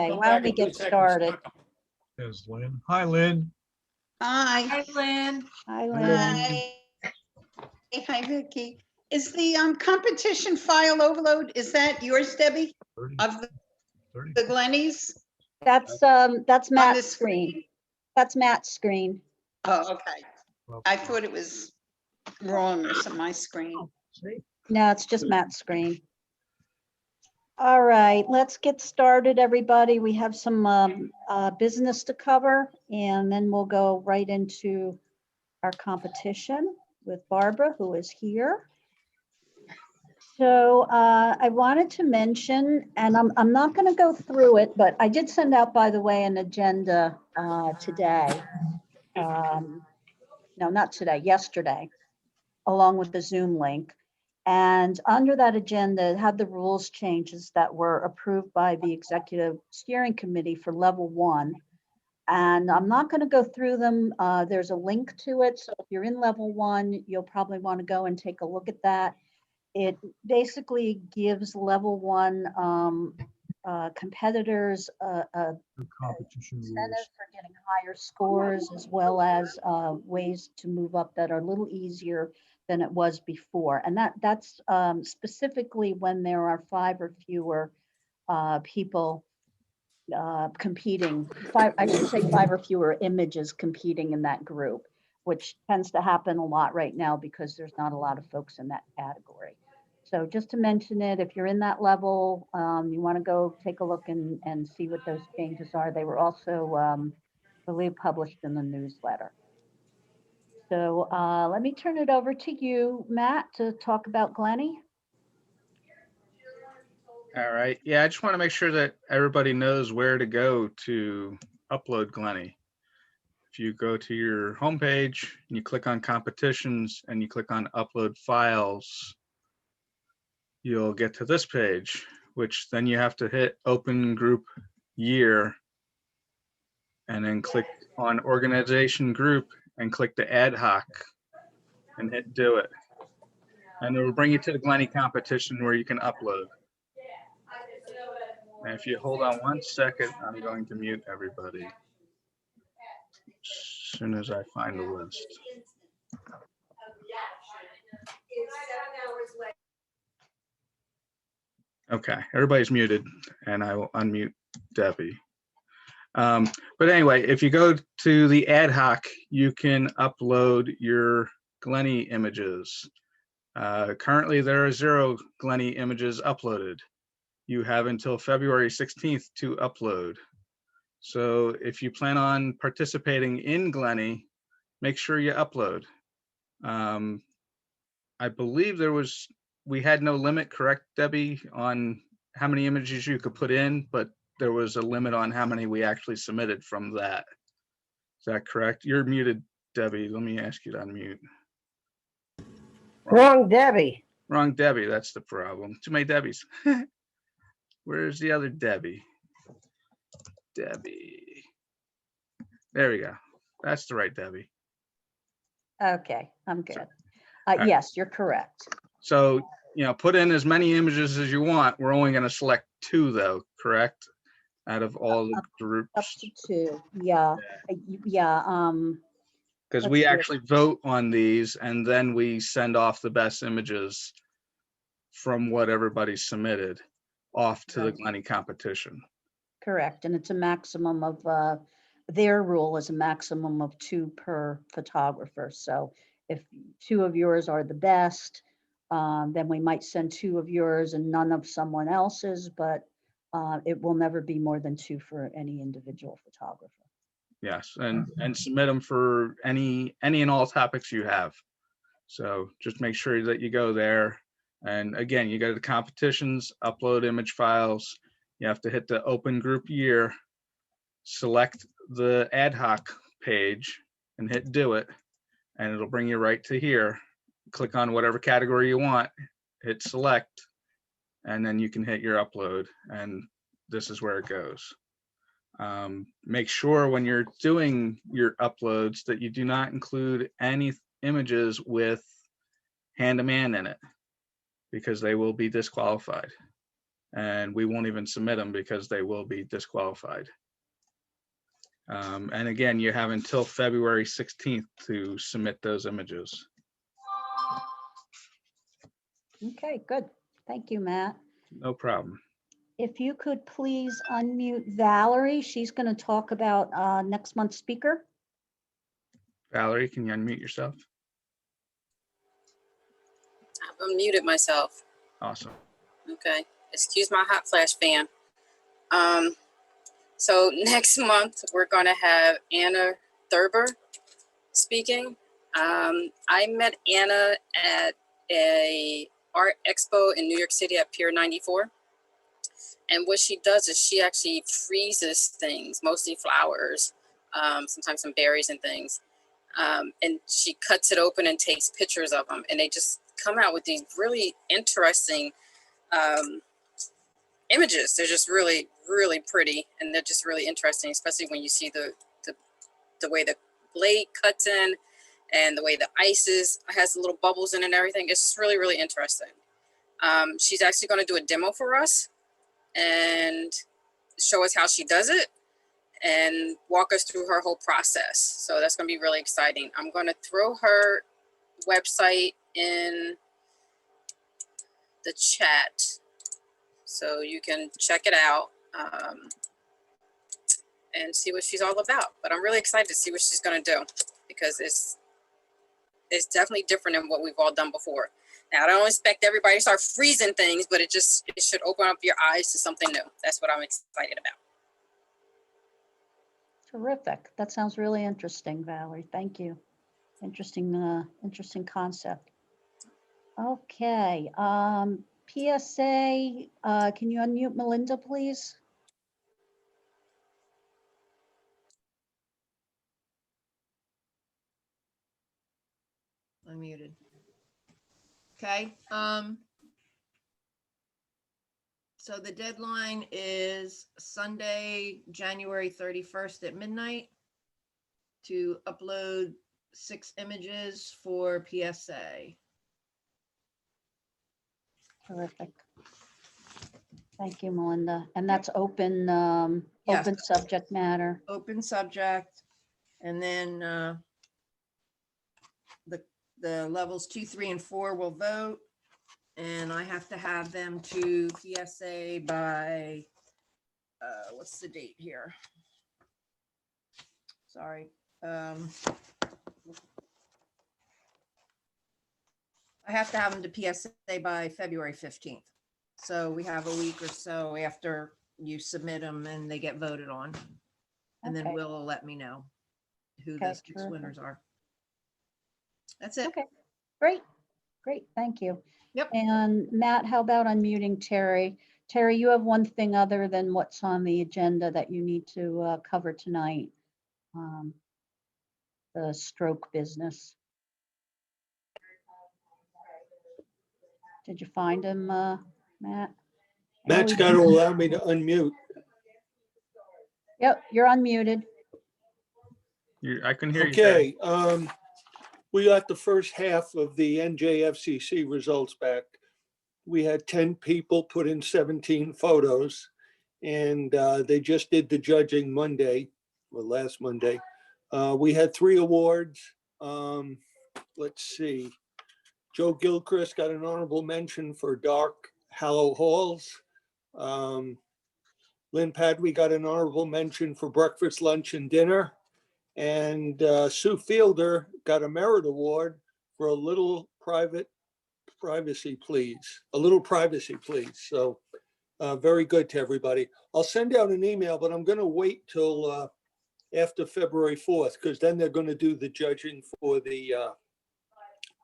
Okay, why don't we get started? There's Lynn. Hi, Lynn. Hi. Hi, Lynn. Hi, Hi, Lynn. Hi, Vicky. Is the competition file overload, is that yours, Debbie, 30, of the 30. Glennies? That's this Matt's screen. That's Matt's screen. Oh, okay. Well, I thought it was wrong on my screen. see? No, it's just Matt's screen. All right, let's get started, everybody. We have some business to cover, and then we'll go right into our competition with Barbara, who is here. So I wanted to mention, and I'm not going to go through it, but I did send out, by the way, an agenda today. No, not today, yesterday, along with the Zoom link. And under that agenda, it had the rules changes that were approved by the Executive Steering Committee for Level 1. And I'm not going to go through them. There's a link to it. So if you're in Level 1, you'll probably want to go and take a look at that. It basically gives Level 1 competitors The competition incentives rules. for getting higher scores, as well as ways to move up that are a little easier than it was before. And that's specifically when there are 5 or fewer people competing. I should say 5 or fewer images competing in that group, which tends to happen a lot right now because there's not a lot of folks in that category. So just to mention it, if you're in that level, you want to go take a look and see what those changes are. They were also, I believe, published in the newsletter. So let me turn it over to you, Matt, to talk about Glenny. All right. Yeah, I just want to make sure that everybody knows where to go to upload Glenny. If you go to your homepage and you click on competitions and you click on upload files, you'll get to this page, which then you have to hit open group year and then click on organization group and click the ad hoc and hit do it. And it will bring you to the Glenny competition where you can upload. And if you hold on 1 second, I'm going to mute everybody as soon as I find the list. Okay, everybody's muted, and I will unmute Debbie. But anyway, if you go to the ad hoc, you can upload your Glenny images. Currently, there are 0 Glenny images uploaded. You have until February 16th to upload. So if you plan on participating in Glenny, make sure you upload. I believe we had no limit, correct, Debbie, on how many images you could put in, but there was a limit on how many we actually submitted from that. Is that correct? You're muted, Debbie. Let me ask you to unmute. Wrong Debbie. Wrong Debbie, that's the problem. Too many Debbies. Where's the other Debbie? Debbie. There we go. That's the right Debbie. Okay, I'm good. right. Yes, you're correct. So, put in as many images as you want. We're only going to select 2 though, correct? Out of all the groups. Up to 2, yeah. Yeah. Because let's we see. actually vote on these and then we send off the best images from what everybody submitted off to the Right. Glenny competition. Correct, and it's a maximum of, their rule is a maximum of 2 per photographer. So if 2 of yours are the best, then we might send 2 of yours and none of someone else's, but it will never be more than 2 for any individual photographer. Yes, and submit them for any and all topics you have. So just make sure that you go there. And again, you go to the competitions, upload image files. You have to hit the open group year, select the ad hoc page and hit do it. And it'll bring you right to here. Click on whatever category you want, hit select, and then you can hit your upload. And this is where it goes. Make sure when you're doing your uploads that you do not include any images with hand-to-man in it, because they will be disqualified. and we won't even submit them because they will be disqualified. And again, you have until February 16th to submit those images. Okay, good. Thank you, Matt. No problem. If you could please unmute Valerie, she's going to talk about next month's speaker. Valerie, can you unmute yourself? I've unmuted myself. Awesome. Okay. Excuse my hot flash fan. So next month we're going to have Anna Thurber speaking. I met Anna at a art expo in New York City at Pier 94. And what she does is she actually freezes things, mostly flowers, sometimes some berries and things. And she cuts it open and takes pictures of them. And they just come out with these really interesting images. They're just really, really pretty. And they're just really interesting, especially when you see the way the blade cuts in and the way the ice has little bubbles in it and everything. It's just really, really interesting. She's actually going to do a demo for us and show us how she does it and walk us through her whole process. So that's going to be really exciting. I'm going to throw her website in the chat so you can check it out and see what she's all about. But I'm really excited to see what she's going to do because it's definitely different than what we've all done before. Now, I don't expect everybody to start freezing things, but it should open up your eyes to something new. That's what I'm excited about. Terrific. That sounds really interesting, Valerie. Thank you. Interesting concept. Okay. PSA, can you unmute Melinda, please? Unmuted. Okay, so the deadline is Sunday, January 31st at midnight to upload 6 images for PSA. Terrific. Thank you, Melinda. And that's open, Yes. open subject matter. Open subject, and then the levels 2, 3, and 4 will vote, and I have to have them to PSA by what's the date here? Sorry. I have to have them to PSA by February 15th. So we have a week or so after you submit them and they get voted on. And then Okay. Will will let me know who Okay, the 6 terrific. winners are. That's it. Okay, great, great, thank you. Yep. And Matt, how about unmuting Terry? Terry, you have one thing other than what's on the agenda that you need to cover tonight. The stroke business. Did you find him, Matt? Matt's Oh, got to allow me to unmute. Yep, you're unmuted. I can hear you. Terry. Okay, we got the first half of the NJFCC results back. We had 10 people put in 17 photos, and they just did the judging Monday, or last Monday. We had 3 awards. Let's see. Joe Gilchrist got an honorable mention for Dark Hallow Halls. Lynn Padway got an honorable mention for Breakfast, Lunch, and Dinner. And Sue Fielder got a merit award for a little privacy, please. A little privacy, please. So very good to everybody. I'll send out an email, but I'm going to wait till after February 4th, because then they're going to do the judging for the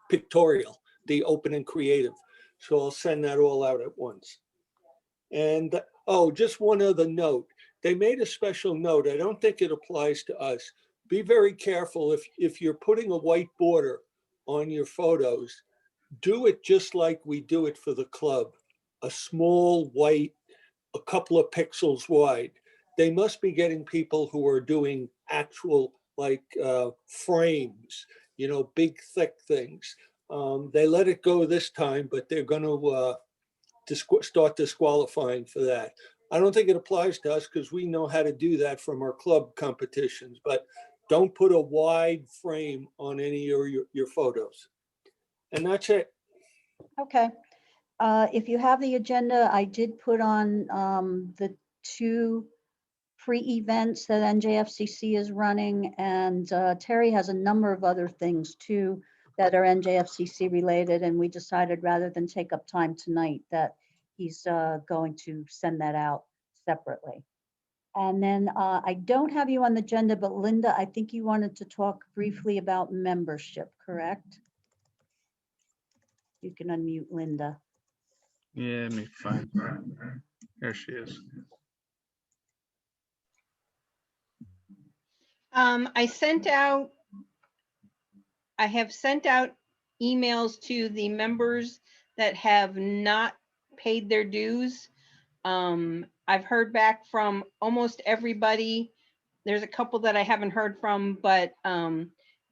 pictorial, the open and creative. So I'll send that all out at once. And oh, just one other note. They made a special note. I don't think it applies to us. Be very careful if you're putting a white border on your photos, do it just like we do it for the club. A small white, a couple of pixels wide. They must be getting people who are doing actual like frames, you know, big thick things. They let it go this time, but they're going to start disqualifying for that. I don't think it applies to us because we know how to do that from our club competitions, but don't put a wide frame on any of your photos. And that's it. Okay. If you have the agenda, I did put on the 2 pre-events that NJFCC is running, and Terry has a number of other things too that are NJFCC related, and we decided rather than take up time tonight that he's going to send that out separately. And then I don't have you on the agenda, but Linda, I think you wanted to talk briefly about membership, correct? You can unmute Linda. Yeah, let me find her. There she is. I have sent out emails to the members that have not paid their dues. I've heard back from almost everybody. There's a couple that I haven't heard from, but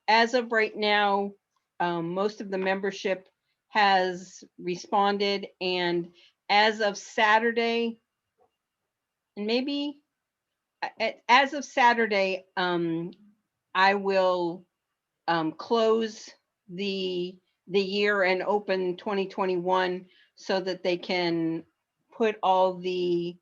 as of right now, most of the membership has responded, and as of Saturday, and maybe as of Saturday, I will close the year and open 2021 so that they can put all the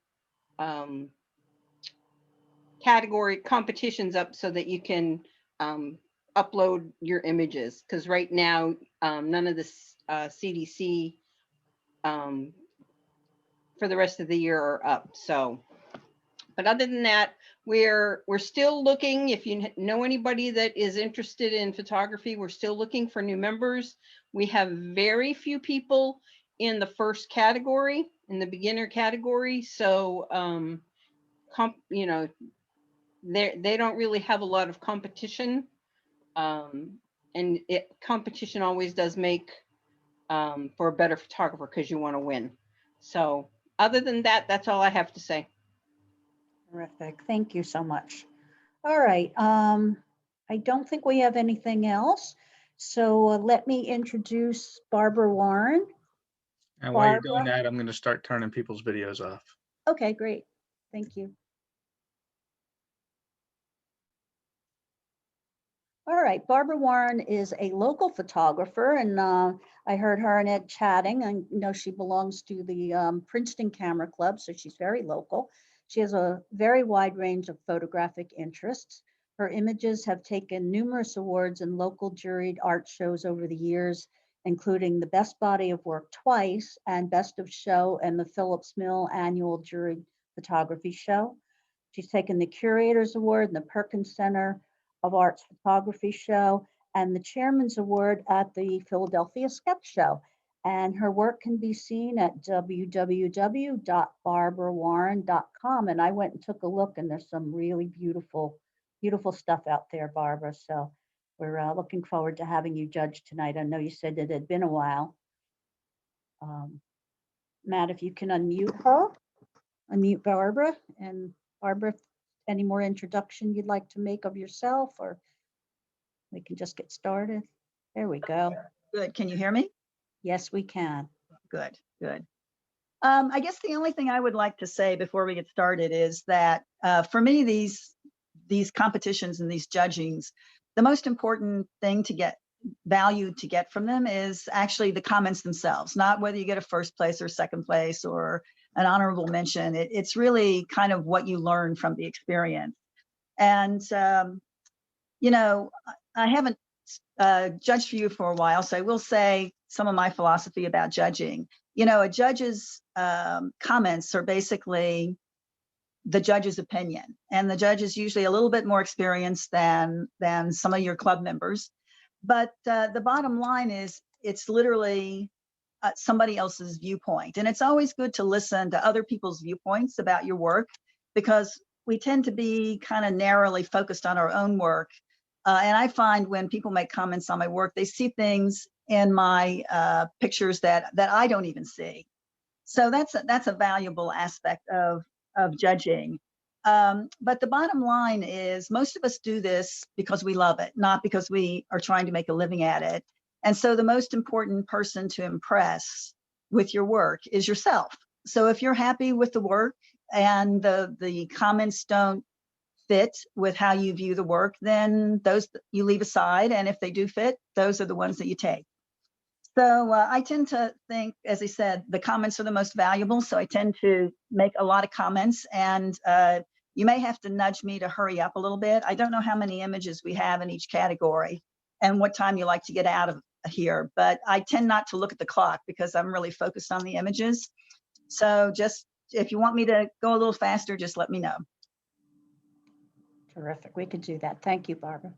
category competitions up so that you can upload your images, because right now none of the CDC for the rest of the year are up. So, but other than that, we're still looking. If you know anybody that is interested in photography, we're still looking for new members. We have very few people in the first category, in the beginner category. So, you know, they don't really have a lot of competition. And competition always does make for a better photographer because you want to win. So other than that, that's all I have to say. Terrific. Thank you so much. All right. I don't think we have anything else. So let me introduce Barbara Warren. And while you're Barbara? doing that, I'm going to start turning people's videos off. Okay, great. Thank you. All right, Barbara Warren is a local photographer, and I heard her and Ed chatting. I know she belongs to the Princeton Camera Club, so she's very local. She has a very wide range of photographic interests. Her images have taken numerous awards in local juried art shows over the years, including the Best Body of Work twice and Best of Show and the Phillips Mill Annual Juried Photography Show. She's taken the Curators Award and the Perkins Center of Arts Photography Show and the Chairman's Award at the Philadelphia Sketch Show. And her work can be seen at www.barbarawarren.com. And I went and took a look, and there's some really beautiful, beautiful stuff out there, Barbara. So we're looking forward to having you judge tonight. I know you said it had been a while. Matt, if you can unmute her, unmute Barbara. And Barbara, any more introduction you'd like to make of yourself, or we can just get started? There we go. Good. Can you hear me? Yes, we can. Good, good. I guess the only thing I would like to say before we get started is that for me, these competitions and these judgings, the most important thing to get value to get from them is actually the comments themselves, not whether you get a first place or second place or an honorable mention. It's really kind of what you learn from the experience. And, you know, I haven't judged for you for a while, so I will say some of my philosophy about judging. You know, a judge's comments are basically the judge's opinion, and the judge is usually a little bit more experienced than some of your club members. But the bottom line is it's literally somebody else's viewpoint. And it's always good to listen to other people's viewpoints about your work, because we tend to be kind of narrowly focused on our own work. And I find when people make comments on my work, they see things in my pictures that I don't even see. So that's a valuable aspect of judging. But the bottom line is most of us do this because we love it, not because we are trying to make a living at it. And so the most important person to impress with your work is yourself. So if you're happy with the work and the comments don't fit with how you view the work, then those you leave aside. And if they do fit, those are the ones that you take. So I tend to think, as I said, the comments are the most valuable. So I tend to make a lot of comments, and you may have to nudge me to hurry up a little bit. I don't know how many images we have in each category and what time you like to get out of here, but I tend not to look at the clock because I'm really focused on the images. So just if you want me to go a little faster, just let me know. Terrific. We could do that. Thank you, Barbara.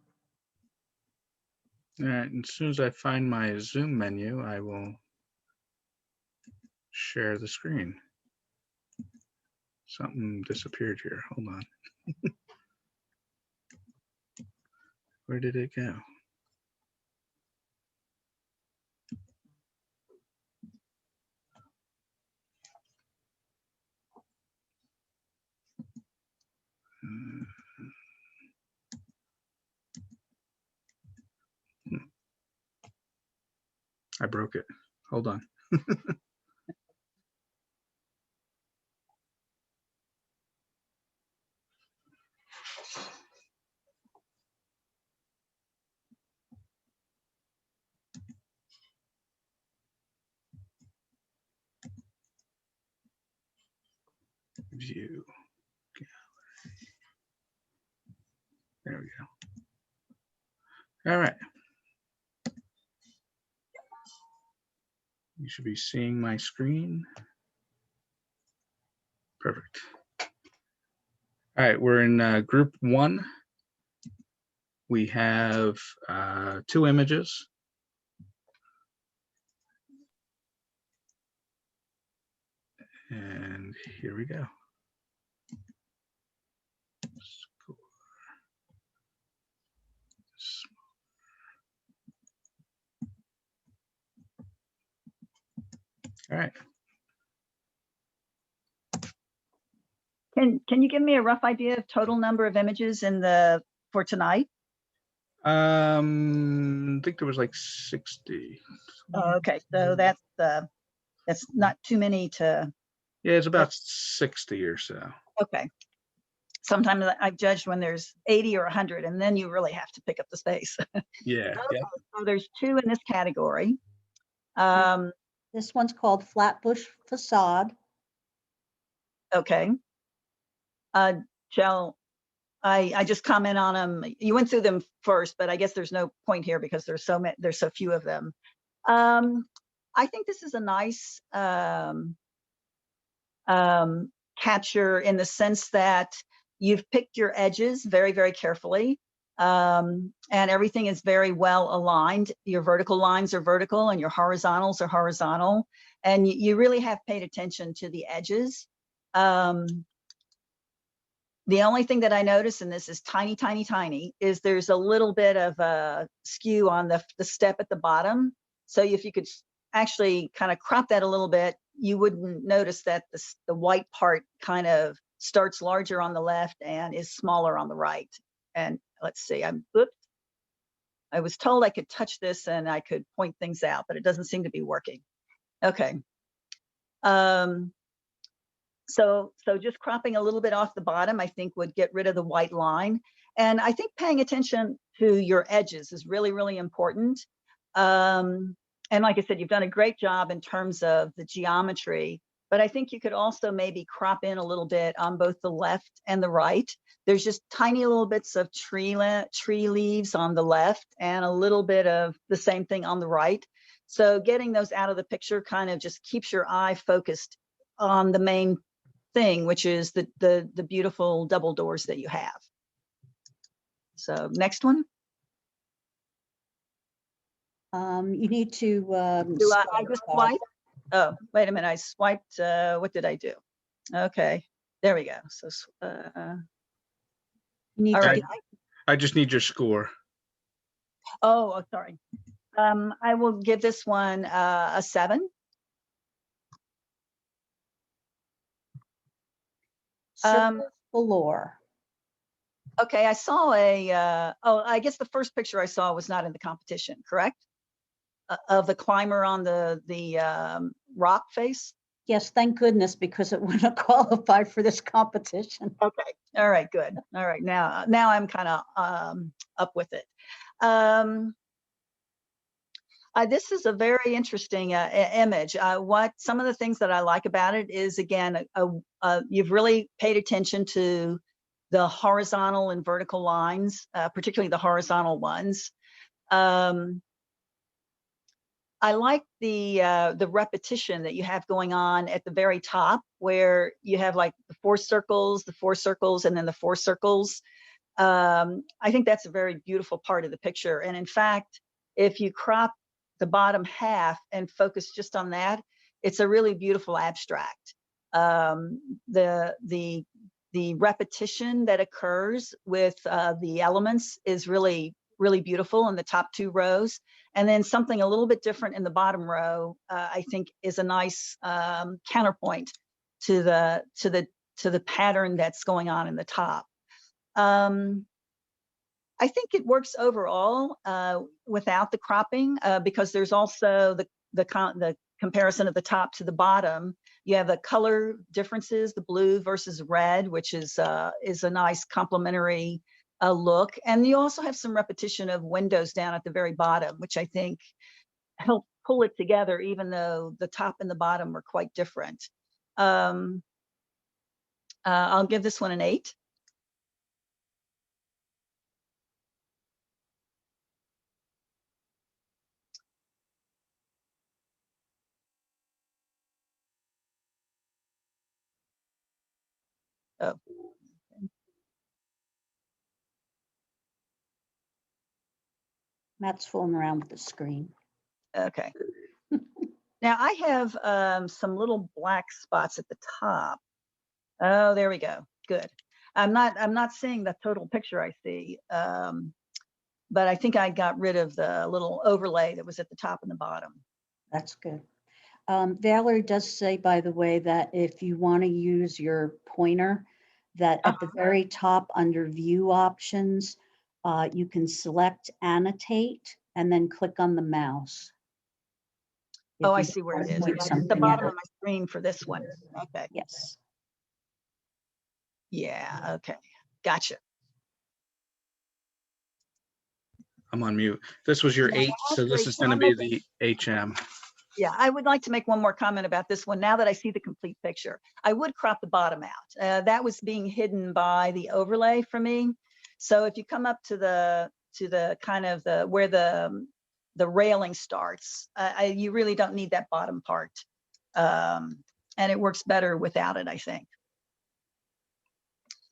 All right, and as soon as I find my Zoom menu, I will share the screen. Something disappeared here. Hold on. Where did it go? I broke it. Hold on. View. There we go. All right. You should be seeing my screen. Perfect. All right, we're in group 1. We have 2 images. And here we go. All right. Can you give me a rough idea of total number of images in the for tonight? I think there was like 60. Okay, so that's not too many to. Yeah, it's about 60 or so. Okay. Sometimes I've judged when there's 80 or 100, and then you really have to pick up the space. Yeah. Okay, so there's 2 in this category. This one's called Flatbush Facade. Okay. Shall I just comment on them? You went through them first, but I guess there's no point here because there's so few of them. I think this is a nice capture in the sense that you've picked your edges very, very carefully. And everything is very well aligned. Your vertical lines are vertical and your horizontals are horizontal. And you really have paid attention to the edges. The only thing that I notice, and this is tiny, tiny, tiny, is there's a little bit of a skew on the step at the bottom. So if you could actually kind of crop that a little bit, you wouldn't notice that the white part kind of starts larger on the left and is smaller on the right. And let's see, I was told I could touch this and I could point things out, but it doesn't seem to be working. Okay. So just cropping a little bit off the bottom, I think would get rid of the white line. And I think paying attention to your edges is really, really important. And like I said, you've done a great job in terms of the geometry, but I think you could also maybe crop in a little bit on both the left and the right. There's just tiny little bits of tree leaves on the left and a little bit of the same thing on the right. So getting those out of the picture kind of just keeps your eye focused on the main thing, which is the beautiful double doors that you have. So next one. You need to. Do I just swipe? Oh, wait a minute. I swiped. What did I do? Okay, there we go. So, You need all to right. I just need your score. Oh, sorry. I will give this one a 7. Galore. Okay, I saw a. Oh, I guess the first picture I saw was not in the competition, correct? of the climber on the rock face? Yes, thank goodness, because it wouldn't qualify for this competition. Okay, all right, good. All right, now I'm kind of up with it. This is a very interesting image. What some of the things that I like about it is, again, you've really paid attention to the horizontal and vertical lines, particularly the horizontal ones. I like the repetition that you have going on at the very top, where you have like the four circles, and then the four circles. I think that's a very beautiful part of the picture. And in fact, if you crop the bottom half and focus just on that, it's a really beautiful abstract. The repetition that occurs with the elements is really beautiful in the top two rows. And then something a little bit different in the bottom row, I think is a nice counterpoint to the pattern that's going on in the top. I think it works overall without the cropping because there's also the comparison of the top to the bottom. You have the color differences, the blue versus red, which is a nice complementary look. And you also have some repetition of windows down at the very bottom, which I think help pull it together, even though the top and the bottom are quite different. I'll give this one an 8. Oh. Matt's fooling around with the screen. Okay. Now I have some little black spots at the top. Oh, there we go. Good. I'm not seeing the total picture I see, but I think I got rid of the little overlay that was at the top and the bottom. That's good. Valerie does say, by the way, that if you want to use your pointer, that at the very top under view options, you can select annotate and then click on the mouse. Oh, I If you see where want it to is. do It's at the something bottom else. of my screen for this one. Okay. Yes. Yeah. Okay. Gotcha. I'm on mute. This was your Yeah, 8, so this actually, is going to be the HM. Yeah, I would like to make one more comment about this one. Now that I see the complete picture, I would crop the bottom out. That was being hidden by the overlay for me. So if you come up to the kind of where the railing starts, you really don't need that bottom part, and it works better without it, I think.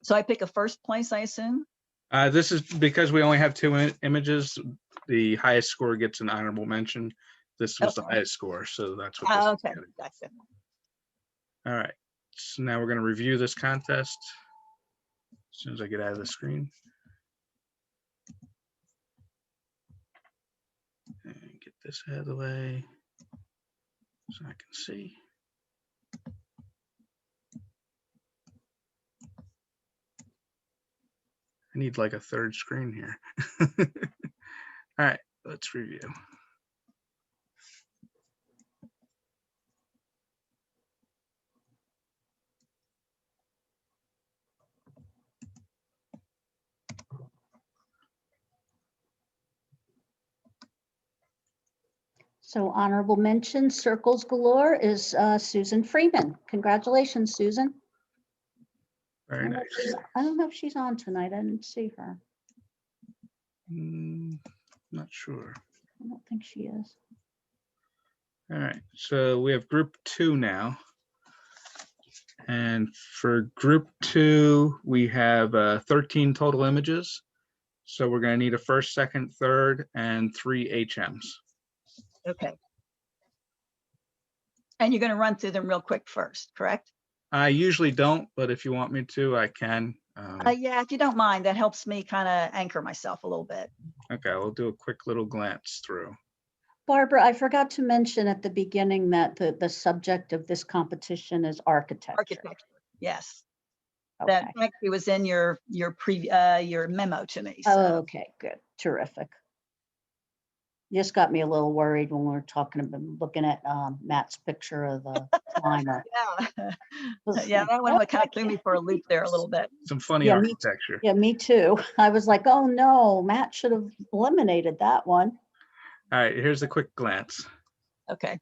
So I pick a first place, I assume. This is because we only have 2 images. The highest score gets an honorable mention. This was the highest score, so that's what this is Okay, getting. gotcha. All right, so now we're going to review this contest as soon as I get out of the screen. And get this out of the way so I can see. I need like a third screen here. All right, let's review. So honorable mention, circles galore, is Susan Freeman. Congratulations, Susan. Very nice. I don't know if she's on tonight. I didn't see her. Not sure. I don't think she is. All right, so we have group 2 now. And for group 2, we have 13 total images. So we're going to need a first, second, third, and 3 HMs. Okay. And you're going to run through them real quick first, correct? I usually don't, but if you want me to, I can. Yeah, if you don't mind, that helps me kind of anchor myself a little bit. Okay, we'll do a quick little glance through. Barbara, I forgot to mention at the beginning that the subject of this competition is architecture. Architecture, yes. Okay. That actually was in your memo to me. So. Okay, good, terrific. You just got me a little worried when we were talking about looking at Matt's picture of the climber. Yeah. Yeah, that one kind of threw me for a loop there a little bit. Some funny Yeah, architecture. Yeah, me too. I was like, oh no, Matt should have eliminated that one. All right, here's a quick glance. Okay.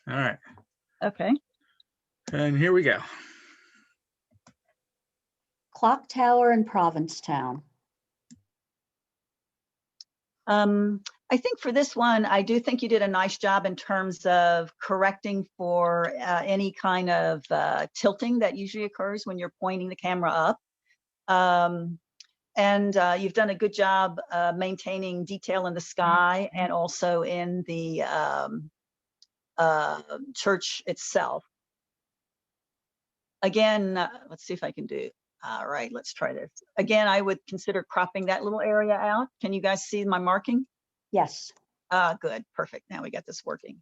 All right, Okay. and here we go. Clock Tower in Provincetown. I think for this one, I do think you did a nice job in terms of correcting for any kind of tilting that usually occurs when you're pointing the camera up. And you've done a good job maintaining detail in the sky and also in the church itself. Again, let's see if I can do. All right, let's try this. Again, I would consider cropping that little area out. Can you guys see my marking? Yes. Good, perfect. Now we got this working.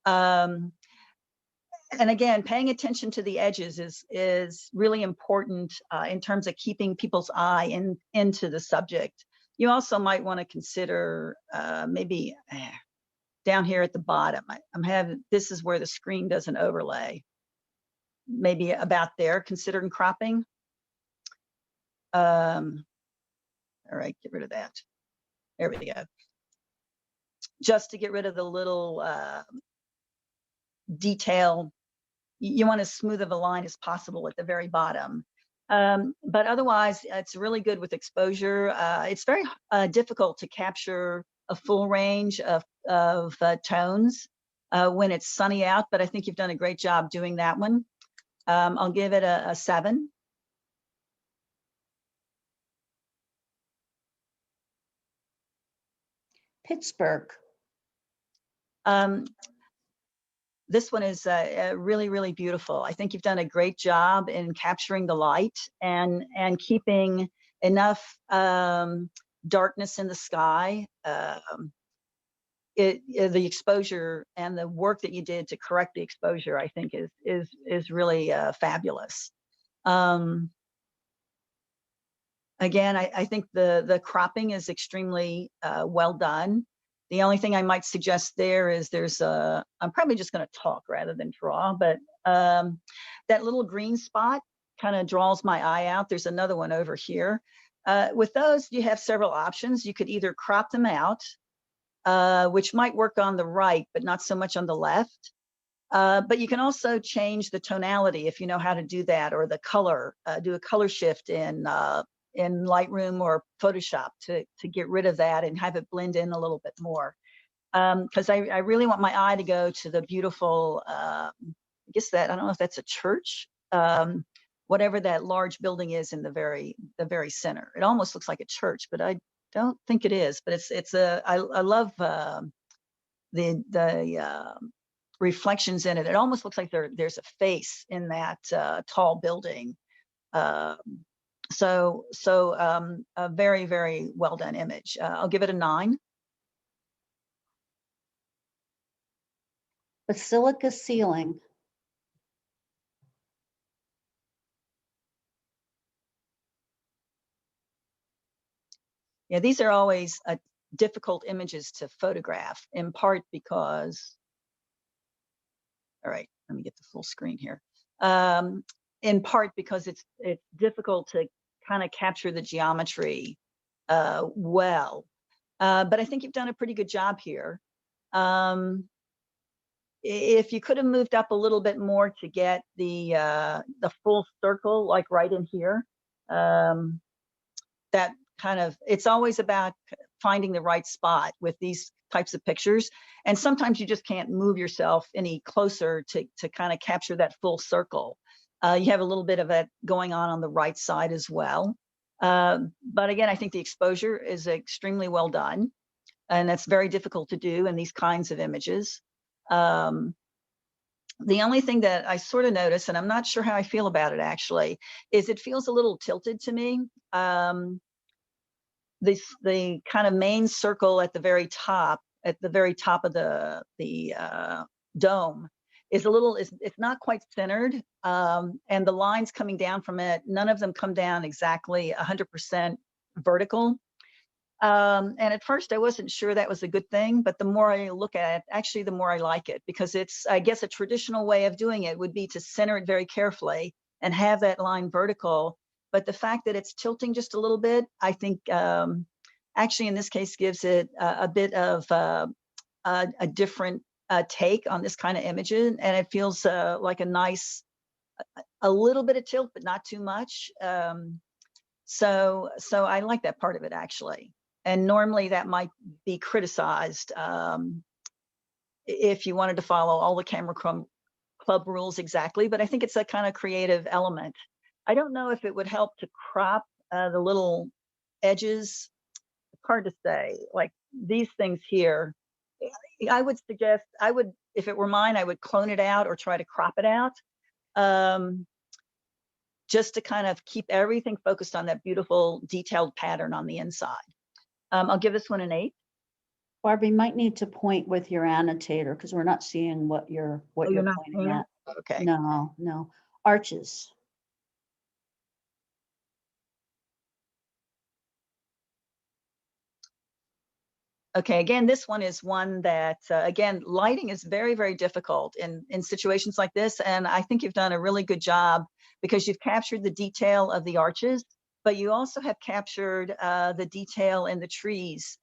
And again, paying attention to the edges is really important in terms of keeping people's eye into the subject. You also might want to consider maybe down here at the bottom. This is where the screen doesn't overlay. Maybe about there, considering cropping. All right, get rid of that. There we go. Just to get rid of the little detail. You want as smooth of a line as possible at the very bottom. But otherwise, it's really good with exposure. It's very difficult to capture a full range of tones when it's sunny out, but I think you've done a great job doing that one. I'll give it a 7. Pittsburgh. This one is really, really beautiful. I think you've done a great job in capturing the light and keeping enough darkness in the sky. The exposure and the work that you did to correct the exposure, I think, is really fabulous. Again, I think the cropping is extremely well done. The only thing I might suggest there is I'm probably just going to talk rather than draw, but that little green spot kind of draws my eye out. There's another one over here. With those, you have several options. You could either crop them out, which might work on the right, but not so much on the left. But you can also change the tonality if you know how to do that, or the color, do a color shift in Lightroom or Photoshop to get rid of that and have it blend in a little bit more. Because I really want my eye to go to the beautiful, I guess I don't know if that's a church, whatever that large building is in the very center. It almost looks like a church, but I don't think it is. But I love the reflections in it. It almost looks like there's a face in that tall building. So a very, very well done image. I'll give it a 9. Basilica ceiling. Yeah, these are always difficult images to photograph, in part because, all right, let me get the full screen here. In part because it's difficult to kind of capture the geometry well. But I think you've done a pretty good job here. If you could have moved up a little bit more to get the full circle, like right in here, that kind of, it's always about finding the right spot with these types of pictures. And sometimes you just can't move yourself any closer to kind of capture that full circle. You have a little bit of it going on the right side as well. But again, I think the exposure is extremely well done. And that's very difficult to do in these kinds of images. The only thing that I sort of notice, and I'm not sure how I feel about it actually, is it feels a little tilted to me. the kind of main circle at the very top of the dome is a little, it's not quite centered. And the lines coming down from it, none of them come down exactly 100% vertical. And at first I wasn't sure that was a good thing, but the more I look at it, actually, the more I like it, because it's, I guess, a traditional way of doing it would be to center it very carefully and have that line vertical. But the fact that it's tilting just a little bit, I think, actually in this case gives it a bit of a different take on this kind of images, and it feels like a nice, a little bit of tilt, but not too much. So I like that part of it, actually. And normally that might be criticized if you wanted to follow all the Camera Club rules exactly, but I think it's a kind of creative element. I don't know if it would help to crop the little edges. It's hard to say, like these things here. I would suggest, if it were mine, I would clone it out or try to crop it out. Just to kind of keep everything focused on that beautiful detailed pattern on the inside. I'll give this one an 8. Barbie, you might need to point with your annotator because we're not seeing what you're you're not pointing seeing at. it? Okay. No. Arches. Okay, again, this one is one that, again, lighting is very, very difficult in situations like this. And I think you've done a really good job because you've captured the detail of the arches, but you also have captured the detail in the trees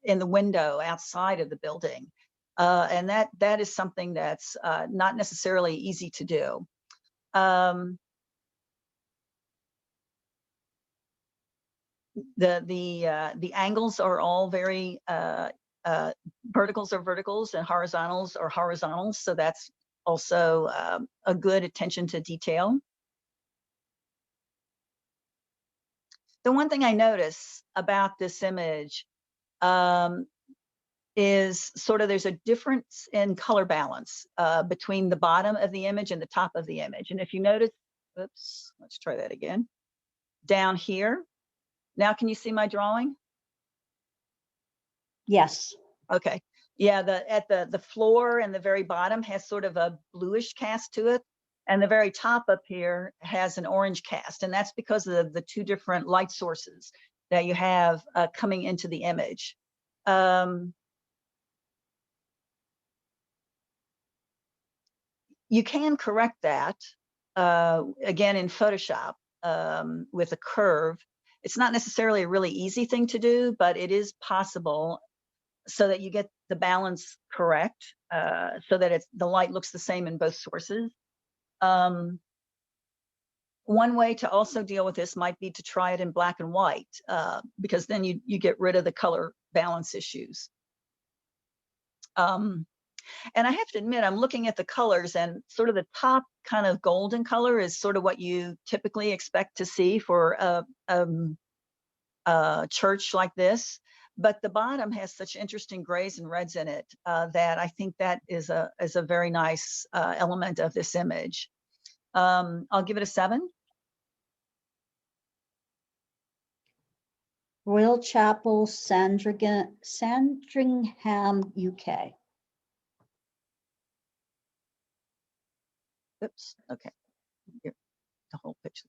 in the window outside of the building. And that is something that's not necessarily easy to do. The angles are all very verticals are verticals and horizontals are horizontals, so that's also a good attention to detail. The one thing I notice about this image is sort of there's a difference in color balance between the bottom of the image and the top of the image. And if you notice, oops, let's try that again. Down here. Now, can you see my drawing? Yes. Okay. Yeah, the floor and the very bottom has sort of a bluish cast to it, and the very top up here has an orange cast, and that's because of the two different light sources that you have coming into the image. You can correct that again in Photoshop with a curve. It's not necessarily a really easy thing to do, but it is possible, so that you get the balance correct, so that the light looks the same in both sources. One way to also deal with this might be to try it in black and white, because then you get rid of the color balance issues. And I have to admit, I'm looking at the colors, and sort of the top kind of golden color is sort of what you typically expect to see for a church like this. But the bottom has such interesting grays and reds in it that I think that is a very nice element of this image. I'll give it a 7. Royal Chapel, Sandringham, UK. Oops. Okay. Here, the whole picture.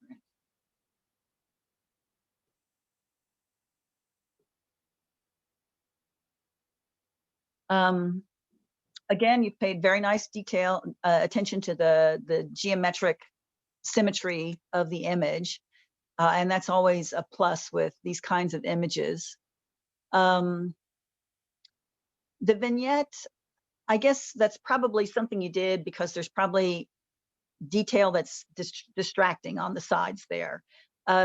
Again, you've paid very nice detail attention to the geometric symmetry of the image, and that's always a plus with these kinds of images. The vignette, I guess that's probably something you did because there's probably detail that's distracting on the sides there.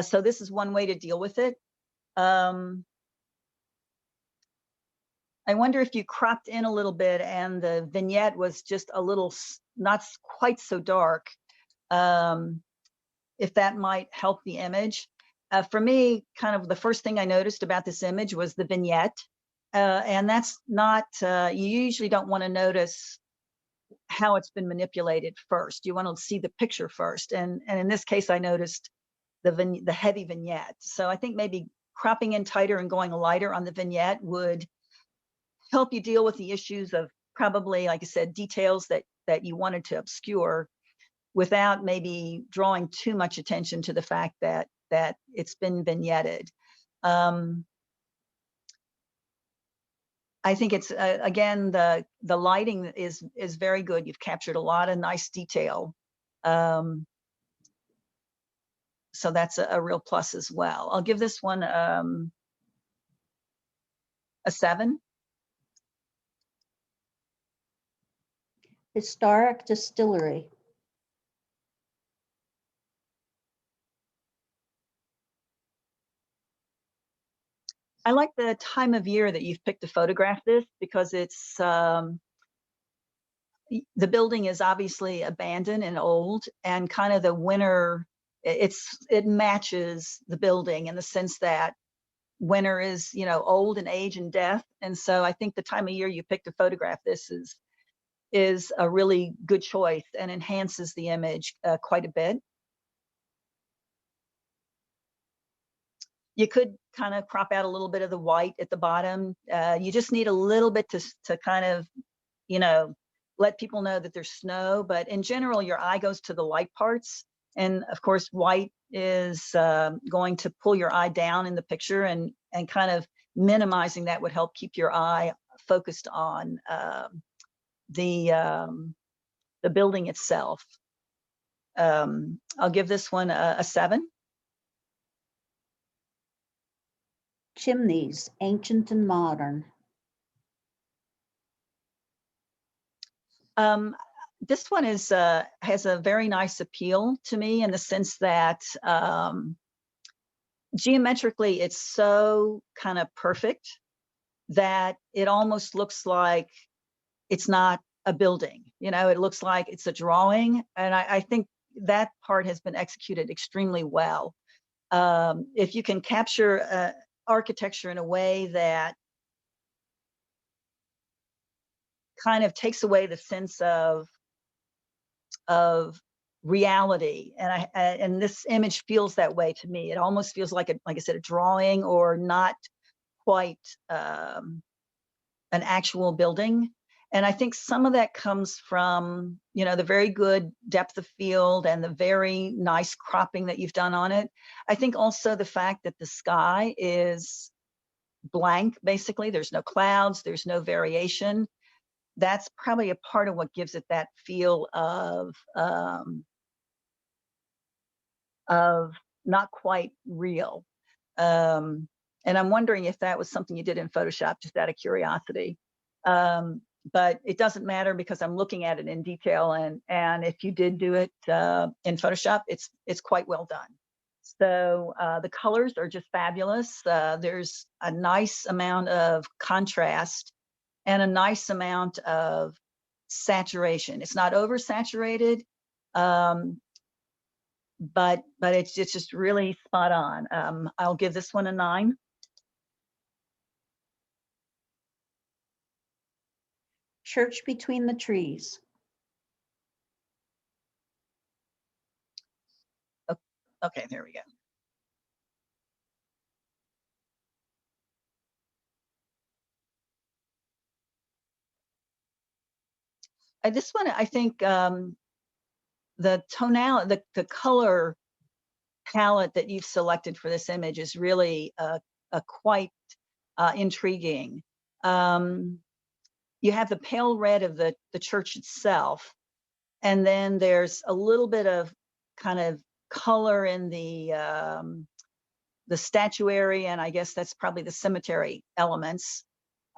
So this is one way to deal with it. I wonder if you cropped in a little bit and the vignette was just a little not quite so dark, if that might help the image. For me, kind of the first thing I noticed about this image was the vignette. And that's not, you usually don't want to notice how it's been manipulated first. You want to see the picture first. And in this case, I noticed the heavy vignette. So I think maybe cropping in tighter and going lighter on the vignette would help you deal with the issues of probably, like I said, details that you wanted to obscure without maybe drawing too much attention to the fact that it's been vignetted. I think it's again, the lighting is very good. You've captured a lot of nice detail. So that's a real plus as well. I'll give this one a 7. Historic Distillery. I like the time of year that you've picked to photograph this, because it's the building is obviously abandoned and old, and kind of the winter, it matches the building in the sense that winter is, you know, old and age and death. And so I think the time of year you picked to photograph this is a really good choice and enhances the image quite a bit. You could kind of crop out a little bit of the white at the bottom. You just need a little bit to kind of, you know, let people know that there's snow. But in general, your eye goes to the light parts. And of course, white is going to pull your eye down in the picture, and kind of minimizing that would help keep your eye focused on the building itself. I'll give this one a 7. Chimneys, ancient and modern. This one is has a very nice appeal to me in the sense that geometrically it's so kind of perfect that it almost looks like it's not a building. You know, it looks like it's a drawing, and I think that part has been executed extremely well. If you can capture architecture in a way that kind of takes away the sense of reality, and this image feels that way to me. It almost feels like like I said, a drawing, or not quite an actual building. And I think some of that comes from, you know, the very good depth of field and the very nice cropping that you've done on it. I think also the fact that the sky is blank, basically, there's no clouds, there's no variation. That's probably a part of what gives it that feel of not quite real. And I'm wondering if that was something you did in Photoshop, just out of curiosity. But it doesn't matter, because I'm looking at it in detail, and if you did do it in Photoshop, it's quite well done. So the colors are just fabulous. There's a nice amount of contrast and a nice amount of saturation. It's not oversaturated, but it's just really spot on. I'll give this one a 9. Church Between the Trees. Okay, there we go. This one, I think the tonality, the color palette that you've selected for this image is really quite intriguing. You have the pale red of the church itself, and then there's a little bit of kind of color in the statuary, and I guess that's probably the cemetery elements.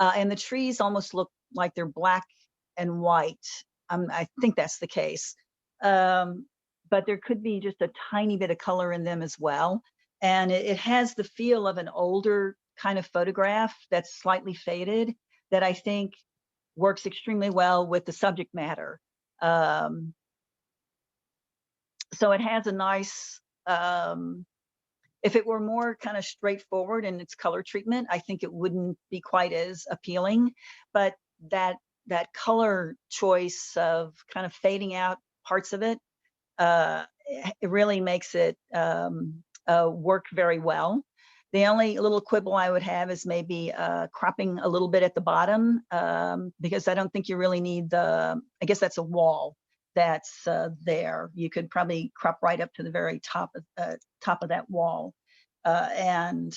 And the trees almost look like they're black and white. I think that's the case. But there could be just a tiny bit of color in them as well. And it has the feel of an older kind of photograph that's slightly faded, that I think works extremely well with the subject matter. So it has a nice, if it were more kind of straightforward in its color treatment, I think it wouldn't be quite as appealing. But that color choice of kind of fading out parts of it, it really makes it work very well. The only little quibble I would have is maybe cropping a little bit at the bottom, because I don't think you really need I guess that's a wall that's there. You could probably crop right up to the very top of that wall. And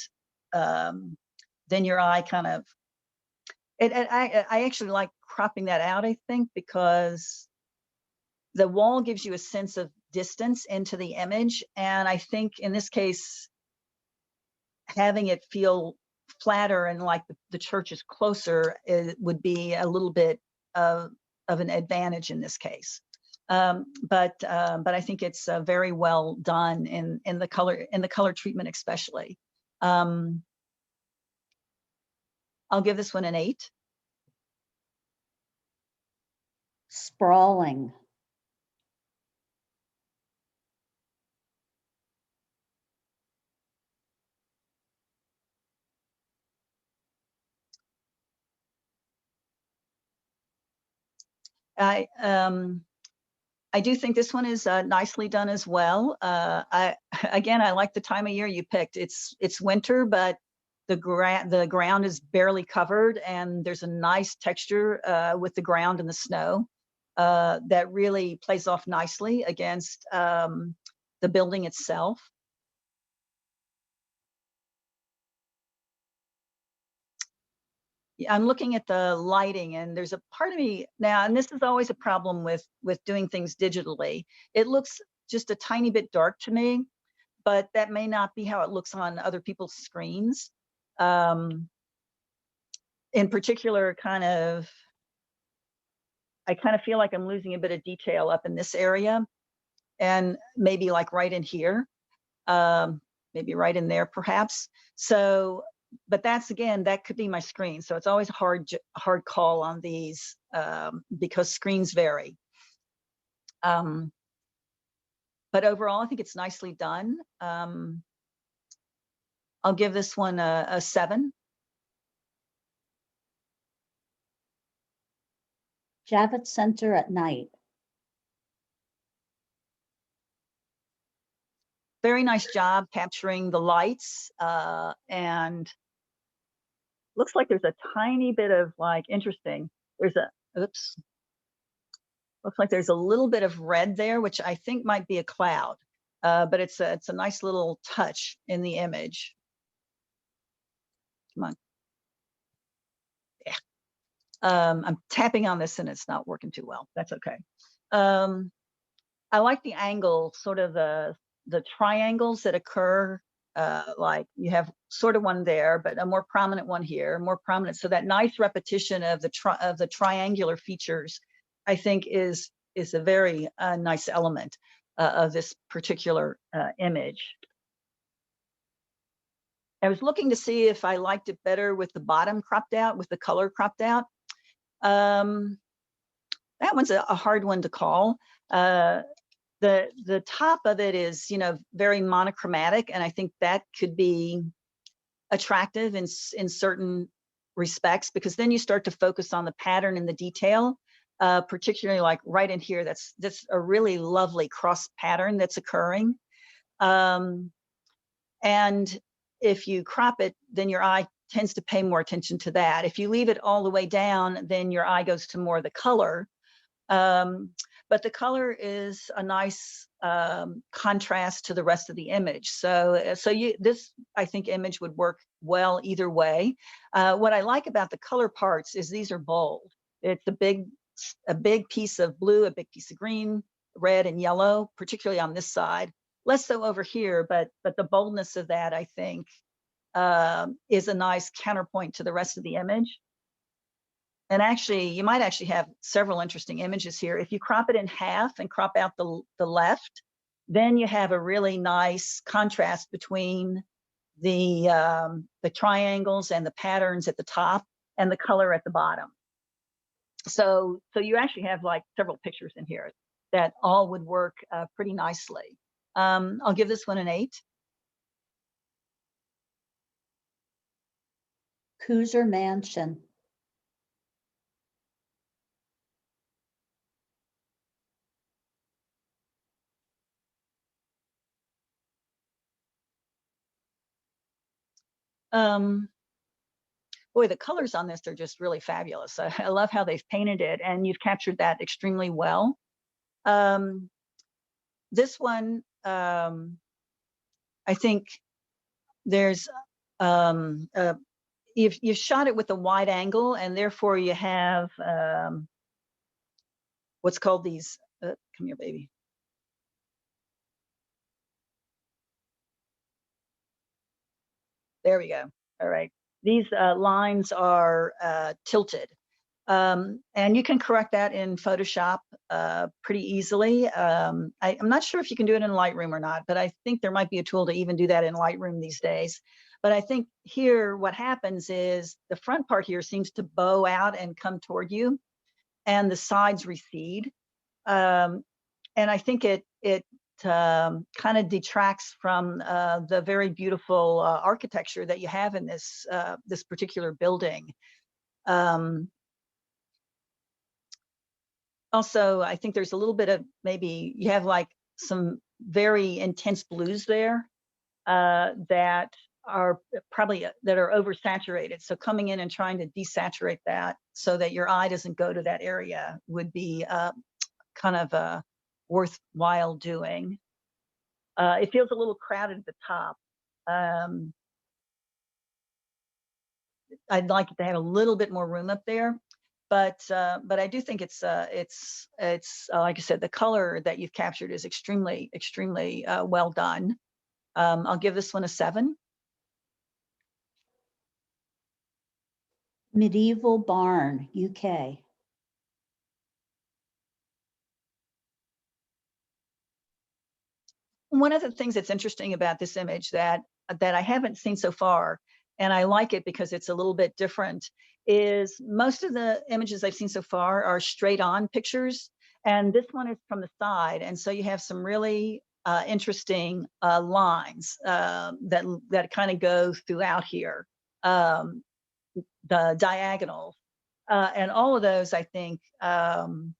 then your eye kind of, I actually like cropping that out, I think, because the wall gives you a sense of distance into the image. And I think in this case, having it feel flatter and like the church is closer, it would be a little bit of an advantage in this case. But I think it's very well done in the color treatment, especially. I'll give this one an 8. Sprawling. I do think this one is nicely done as well. Again, I like the time of year you picked. It's winter, but the ground is barely covered, and there's a nice texture with the ground and the snow that really plays off nicely against the building itself. I'm looking at the lighting, and there's a part of me now, and this is always a problem with doing things digitally. It looks just a tiny bit dark to me, but that may not be how it looks on other people's screens. In particular, I kind of feel like I'm losing a bit of detail up in this area, and maybe like right in here, maybe right in there, perhaps. So, but that's, again, that could be my screen. So it's always a hard call on these because screens vary. But overall, I think it's nicely done. I'll give this one a 7. Javits Center at night. Very nice job capturing the lights, and looks like there's a tiny bit of like interesting. Looks like there's a little bit of red there, which I think might be a cloud, but it's a nice little touch in the image. Come on. Yeah. I'm tapping on this and it's not working too well. That's okay. I like the angle, sort of the triangles that occur, like you have sort of one there, but a more prominent one here, more prominent. So that nice repetition of the triangular features, I think, is a very nice element of this particular image. I was looking to see if I liked it better with the bottom cropped out, with the color cropped out. That one's a hard one to call. The top of it is, very monochromatic, and I think that could be attractive in certain respects, because then you start to focus on the pattern and the detail, particularly like right in here. That's a really lovely cross pattern that's occurring. And if you crop it, then your eye tends to pay more attention to that. If you leave it all the way down, then your eye goes to more of the color. But the color is a nice contrast to the rest of the image. So this, I think, image would work well either way. What I like about the color parts is these are bold. It's a big piece of blue, a big piece of green, red, and yellow, particularly on this side. Less so over here, but the boldness of that, I think, is a nice counterpoint to the rest of the image. And actually, you might actually have several interesting images here. If you crop it in half and crop out the left, then you have a really nice contrast between the triangles and the patterns at the top and the color at the bottom. So you actually have like several pictures in here that all would work pretty nicely. I'll give this one an 8. Cruiser Mansion. Boy, the colors on this are just really fabulous. I love how they've painted it, and you've captured that extremely well. This one, I think there's, you've shot it with a wide angle, and therefore you have what's called these, come here, baby. There we go. All right. These lines are tilted. And you can correct that in Photoshop pretty easily. I'm not sure if you can do it in Lightroom or not, but I think there might be a tool to even do that in Lightroom these days. But I think here what happens is the front part here seems to bow out and come toward you, and the sides recede. And I think it kind of detracts from the very beautiful architecture that you have in this this particular building. Also, I think there's a little bit of, maybe you have like some very intense blues there that are probably that are oversaturated. So coming in and trying to desaturate that so that your eye doesn't go to that area would be kind of worthwhile doing. It feels a little crowded at the top. I'd like it to have a little bit more room up there, but I do think it's like I said, the color that you've captured is extremely well done. I'll give this one a 7. Medieval barn, UK. One of the things that's interesting about this image that I haven't seen so far, and I like it because it's a little bit different, is most of the images I've seen so far are straight on pictures, and this one is from the side, and so you have some really interesting lines that kind of go throughout here, the diagonals, and all of those I think kind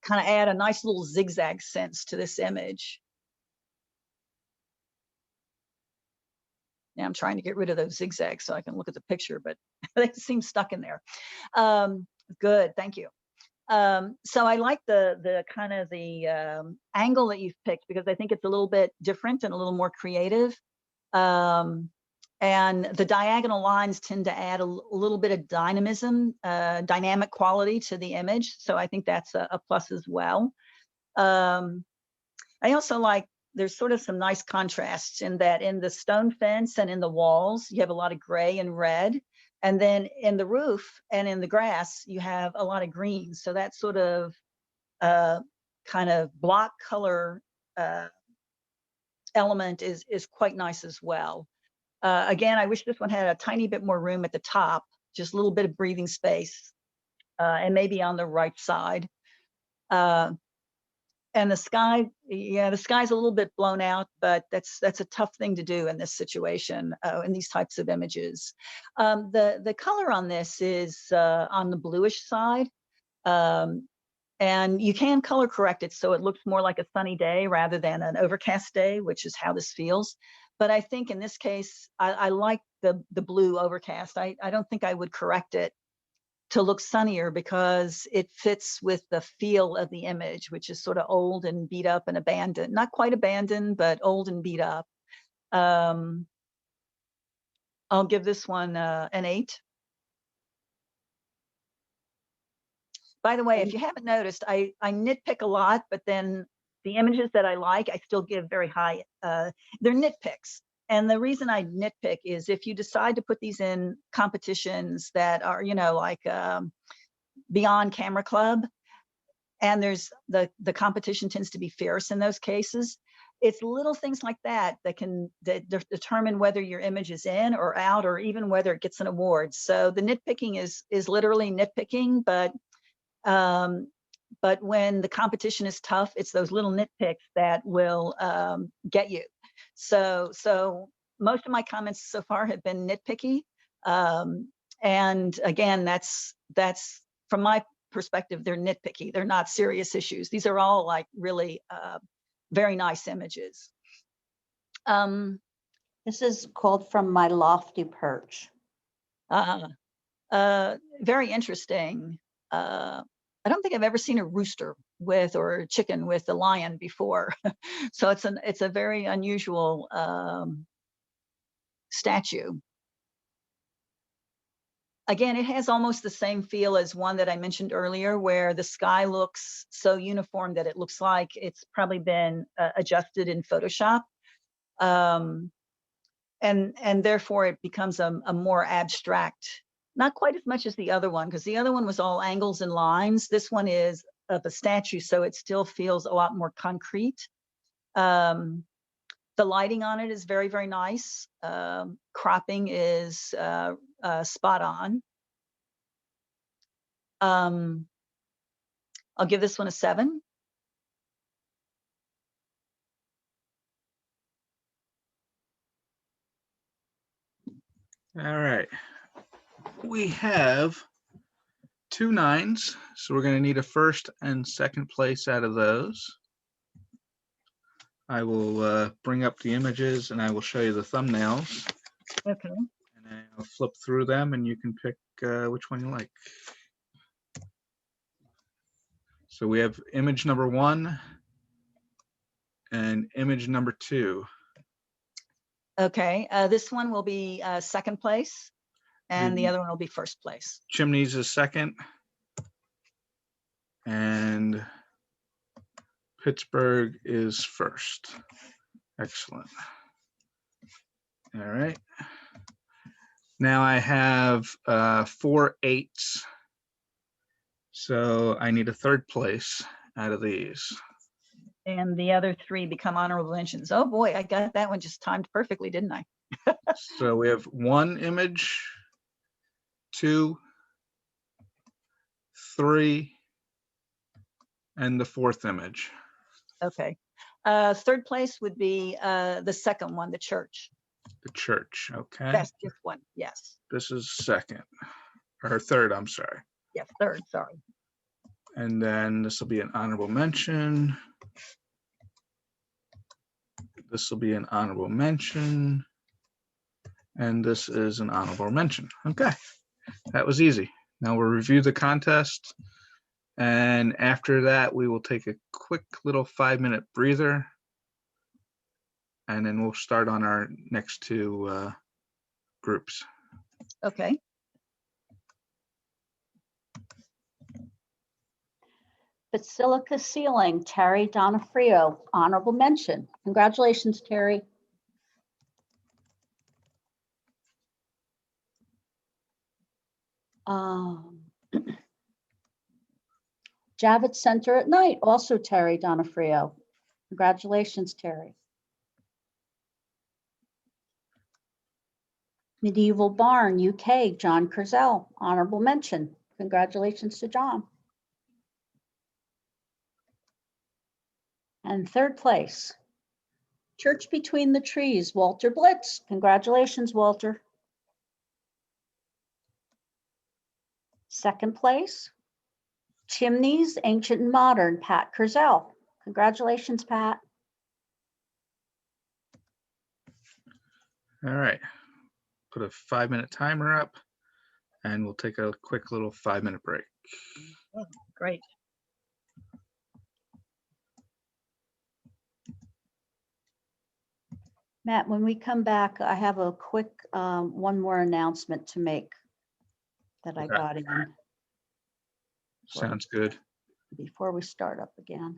of add a nice little zigzag sense to this image. Now I'm trying to get rid of those zigzags so I can look at the picture, but they seem stuck in there. Good, thank you. So I like the kind of the angle that you've picked, because I think it's a little bit different and a little more creative. And the diagonal lines tend to add a little bit of dynamism, dynamic quality to the image. So I think that's a plus as well. I also like, there's sort of some nice contrasts in that in the stone fence and in the walls, you have a lot of gray and red. And then in the roof and in the grass, you have a lot of green. So that sort of kind of block color element is quite nice as well. Again, I wish this one had a tiny bit more room at the top, just a little bit of breathing space, and maybe on the right side. And the sky, yeah, the sky's a little bit blown out, but that's a tough thing to do in this situation, in these types of images. The color on this is on the bluish side, and you can color correct it so it looks more like a sunny day rather than an overcast day, which is how this feels. But I think in this case, I like the blue overcast. I don't think I would correct it to look sunnier, because it fits with the feel of the image, which is sort of old and beat up and abandoned. Not quite abandoned, but old and beat up. I'll give this one an 8. By the way, if you haven't noticed, I nitpick a lot, but then the images that I like, I still give very high, they're nitpicks. And the reason I nitpick is if you decide to put these in competitions that are, you know, like beyond Camera Club, and there's the competition tends to be fierce in those cases, it's little things like that that can determine whether your image is in or out, or even whether it gets an award. So the nitpicking is literally nitpicking, but when the competition is tough, it's those little nitpicks that will get you. So most of my comments so far have been nitpicky. And again, that's from my perspective, they're nitpicky. They're not serious issues. These are all like really very nice images. The This is called From My Lofty Perch. Very interesting. I don't think I've ever seen a rooster with or a chicken with a lion before. So it's a very unusual statue. Again, it has almost the same feel as one that I mentioned earlier, where the sky looks so uniform that it looks like it's probably been adjusted in Photoshop. And therefore it becomes a more abstract, not quite as much as the other one, because the other one was all angles and lines. This one is of a statue, so it still feels a lot more concrete. The lighting on it is very, very nice. Cropping is spot on. I'll give this one a 7. All right. We have 2 9s, so we're going to need a first and second place out of those. I will bring up the images and I will show you the thumbnails. Okay. And I'll flip through them and you can pick which one you like. So we have image number 1 and image number 2. Okay, this one will be second place, and the other one will be first place. Chimneys is second. And Pittsburgh is first. Excellent. All right. Now I have 4 8s. So I need a third place out of these. And the other 3 become honorable mentions. Oh boy, I got that one just timed perfectly, didn't I? So we have 1 image, 2, 3, and the 4th image. Okay. Third place would be the second one, the church. The church, okay. That's just one, yes. This is second, or third, I'm sorry. Yes, third, sorry. And then this will be an honorable mention. This will be an honorable mention. And this is an honorable mention. Okay, that was easy. Now we'll review the contest. And after that, we will take a quick little 5-minute breather. And then we'll start on our next 2 groups. Okay. Basilica Ceiling, Terry Donofrio, honorable mention. Congratulations, Terry. Javits Center at Night, also Terry Donofrio. Congratulations, Terry. Medieval Barn, UK, John Curzel, honorable mention. Congratulations to John. And third place, Church Between the Trees, Walter Blitz. Congratulations, Walter. Second place, Chimneys, Ancient and Modern, Pat Curzel. Congratulations, Pat. All right, put a 5-minute timer up and we'll take a quick little 5-minute break. Oh, great. Matt, when we come back, I have a quick one more announcement to make that I Okay. got in Sounds good. before we start up again.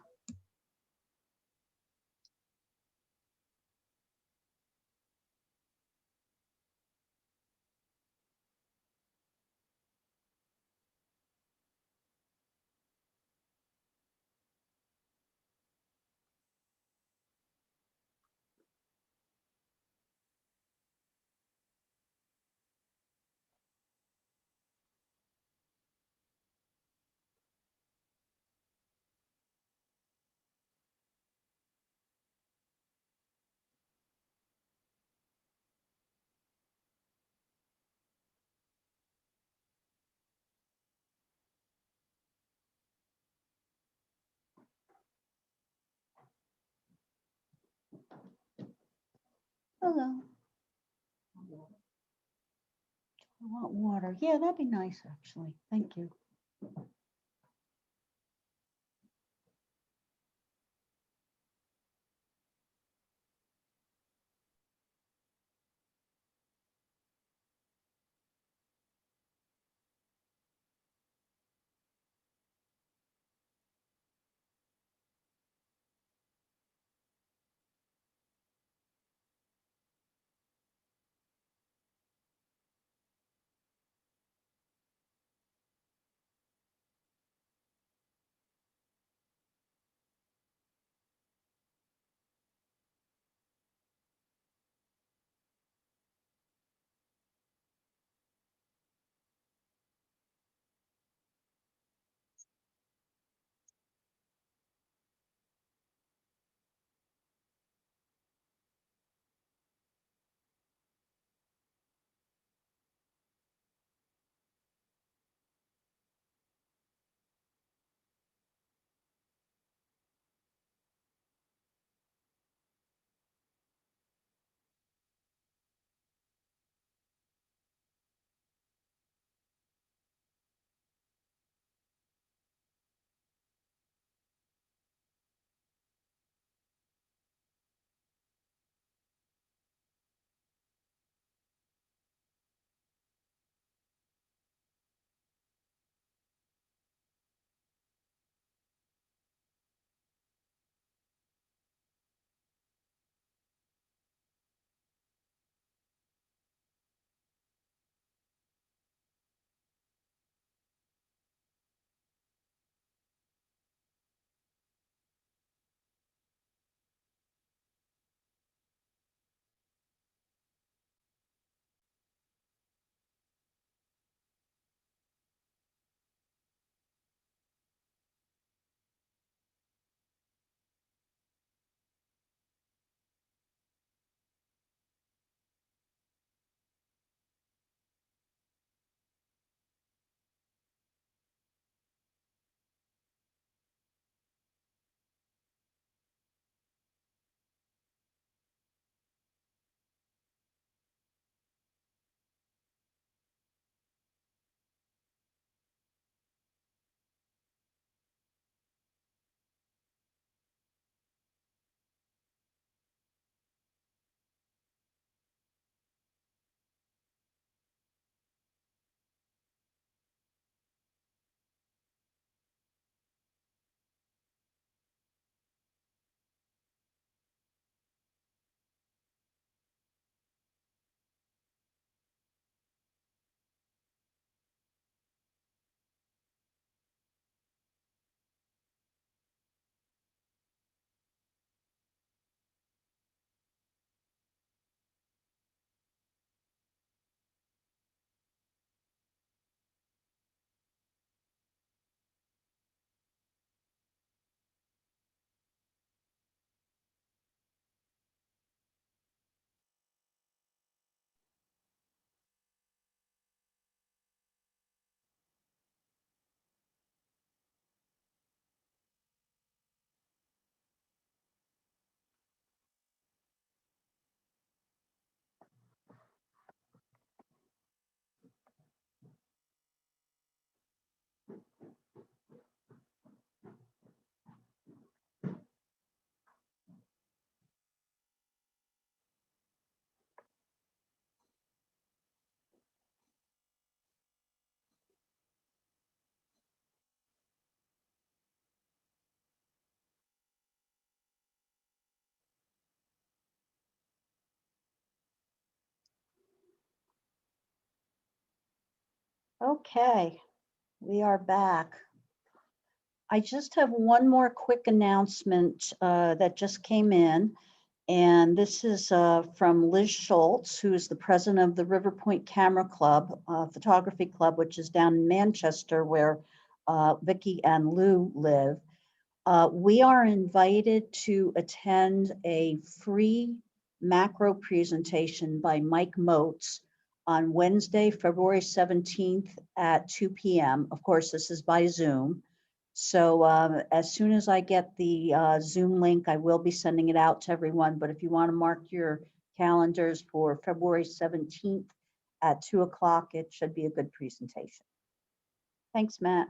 Hello. I want water. Yeah, that'd be nice, actually. Thank you. Okay, we are back. I just have one more quick announcement that just came in. And this is from Liz Schultz, who is the president of the River Point Camera Club, Photography Club, which is down in Manchester, where Vicky and Lou live. We are invited to attend a free macro presentation by Mike Moats on Wednesday, February 17th at 2 p.m. Of course, this is by Zoom. So as soon as I get the Zoom link, I will be sending it out to everyone. But if you want to mark your calendars for February 17th at 2 o'clock. It should be a good presentation. Thanks, Matt.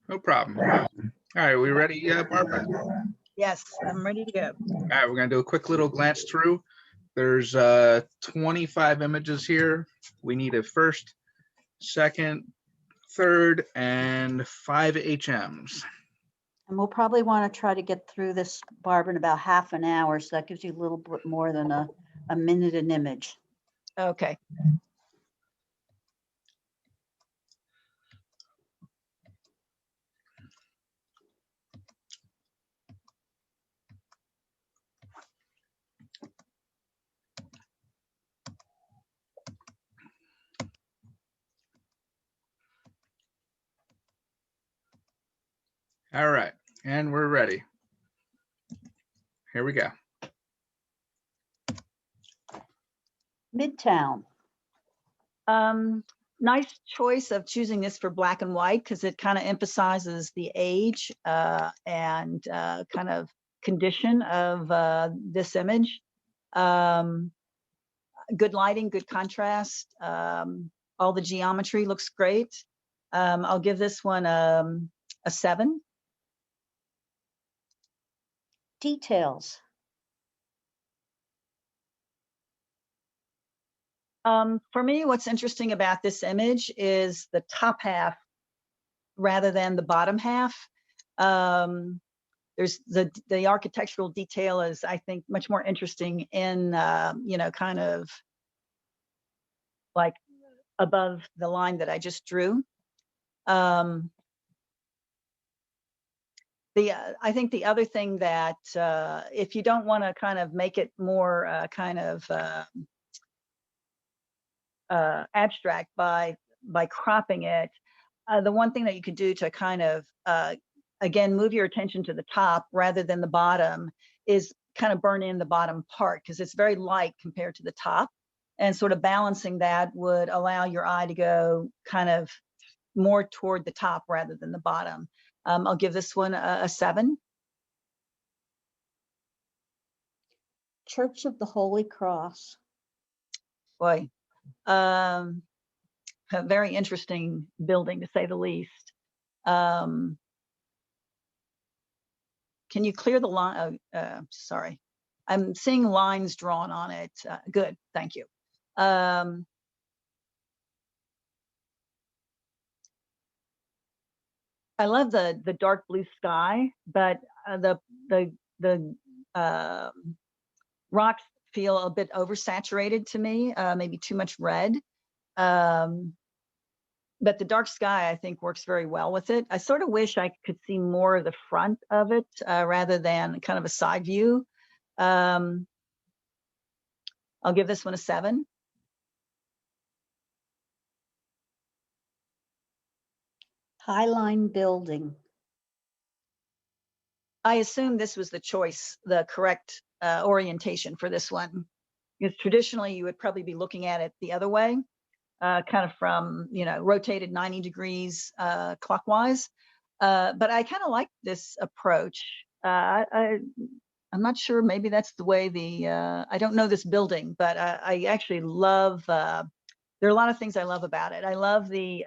No problem. All right, we ready, Barbara? Yes, I'm ready to go. All right, we're gonna do a quick little glance through. There's 25 images here. We need a first, second, third, and 5 HMs. And we'll probably want to try to get through this, Barbara, in about half an hour. So that gives you a little bit more than a minute an image. Okay. All right, and we're ready. Here we go. Midtown. Nice choice of choosing this for black and white because it kind of emphasizes the age and kind of condition of this image. Good lighting, good contrast. All the geometry looks great. I'll give this one a 7. Details. For me, what's interesting about this image is the top half rather than the bottom half. There's the architectural detail is, I think, much more interesting in, you know, kind of like above the line that I just drew. I think the other thing that if you don't want to kind of make it more kind of abstract by cropping it, the one thing that you could do to kind of again move your attention to the top rather than the bottom is kind of burn in the bottom part because it's very light compared to the top, and sort of balancing that would allow your eye to go kind of more toward the top rather than the bottom. I'll give this one a 7. Church of the Holy Cross. Boy, a very interesting building to say the least. Can you clear the line? Sorry, I'm seeing lines drawn on it. Good, thank you. I love the dark blue sky, but the rocks feel a bit oversaturated to me, maybe too much red. But the dark sky, I think, works very well with it. I sort of wish I could see more of the front of it rather than kind of a side view. I'll give this one a 7. Highline Building. I assume this was the choice, the correct orientation for this one. Because traditionally you would probably be looking at it the other way, kind of from, you know, rotated 90 degrees clockwise. But I kind of like this approach. I'm not sure, maybe that's the way I don't know this building, but I actually love, there are a lot of things I love about it. I love the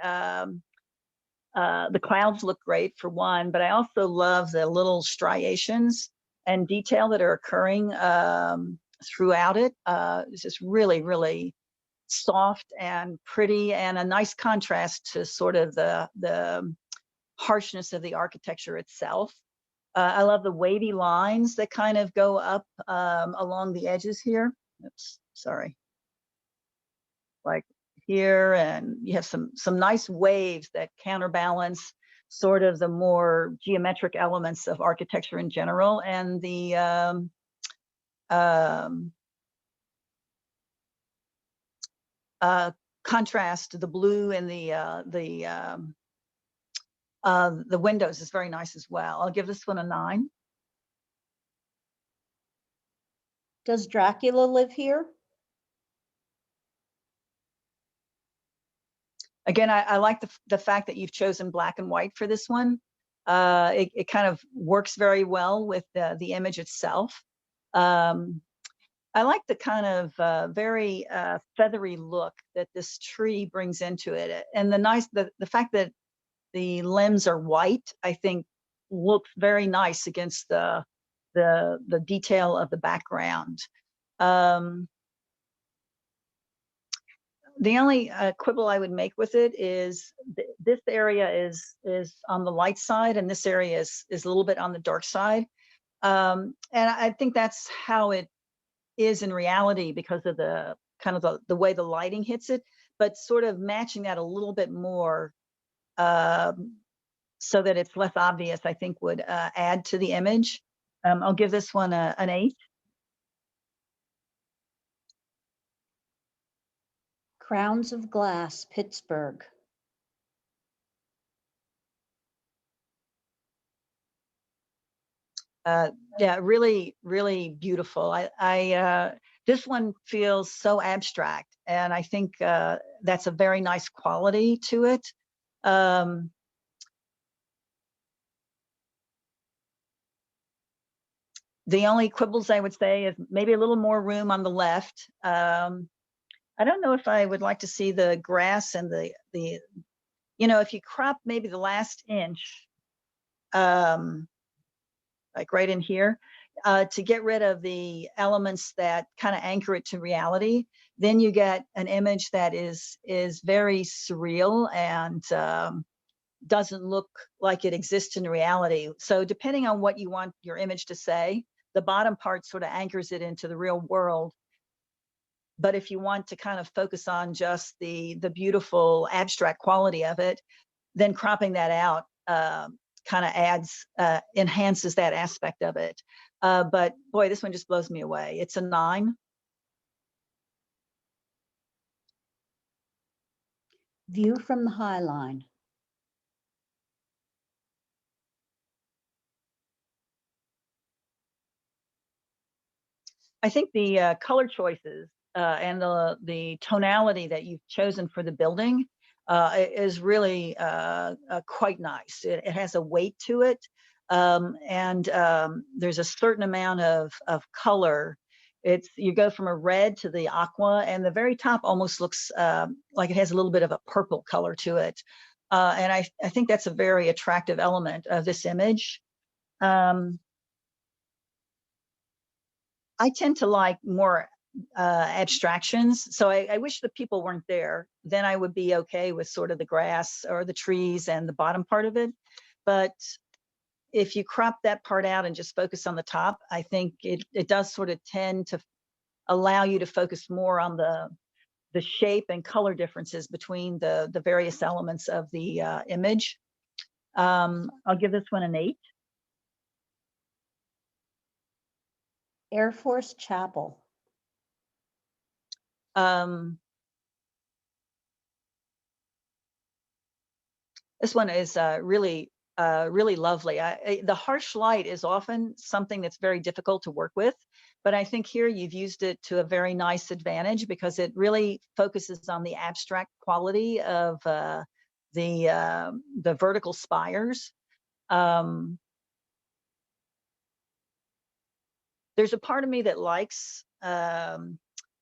clouds look great for one, but I also love the little striations and detail that are occurring throughout it. It's just really, really soft and pretty and a nice contrast to sort of the harshness of the architecture itself. I love the wavy lines that kind of go up along the edges here. Oops, sorry. Like here, and you have some nice waves that counterbalance sort of the more geometric elements of architecture in general, and the contrast, the blue and the windows is very nice as well. I'll give this one a 9. Does Dracula live here? Again, I like the fact that you've chosen black and white for this one. It kind of works very well with the image itself. I like the kind of very feathery look that this tree brings into it, and the fact that the limbs are white, I think, looks very nice against the detail of the background. The only quibble I would make with it is this area is on the light side, and this area is a little bit on the dark side. And I think that's how it is in reality because of the kind of the way the lighting hits it, but sort of matching that a little bit more so that it's less obvious, I think would add to the image. I'll give this one an 8. Crowns of Glass, Pittsburgh. Yeah, really, really beautiful. This one feels so abstract, and I think that's a very nice quality to it. The only quibbles I would say is maybe a little more room on the left. I don't know if I would like to see the grass and if you crop maybe the last inch, like right in here, to get rid of the elements that kind of anchor it to reality, then you get an image that is very surreal and doesn't look like it exists in reality. So depending on what you want your image to say, the bottom part sort of anchors it into the real world. But if you want to kind of focus on just the beautiful abstract quality of it, then cropping that out kind of enhances that aspect of it. But boy, this one just blows me away. It's a 9. View from the High Line. I think the color choices and the tonality that you've chosen for the building is really quite nice. It has a weight to it, and there's a certain amount of color. You go from a red to the aqua, and the very top almost looks like it has a little bit of a purple color to it. And I think that's a very attractive element of this image. I tend to like more abstractions. So I wish the people weren't there. Then I would be okay with sort of the grass or the trees and the bottom part of it. But if you crop that part out and just focus on the top, I think it does sort of tend to allow you to focus more on the shape and color differences between the various elements of the image. I'll give this one an 8. Air Force Chapel. This one is really lovely. The harsh light is often something that's very difficult to work with, but I think here you've used it to a very nice advantage because it really focuses on the abstract quality of the vertical spires. There's a part of me that likes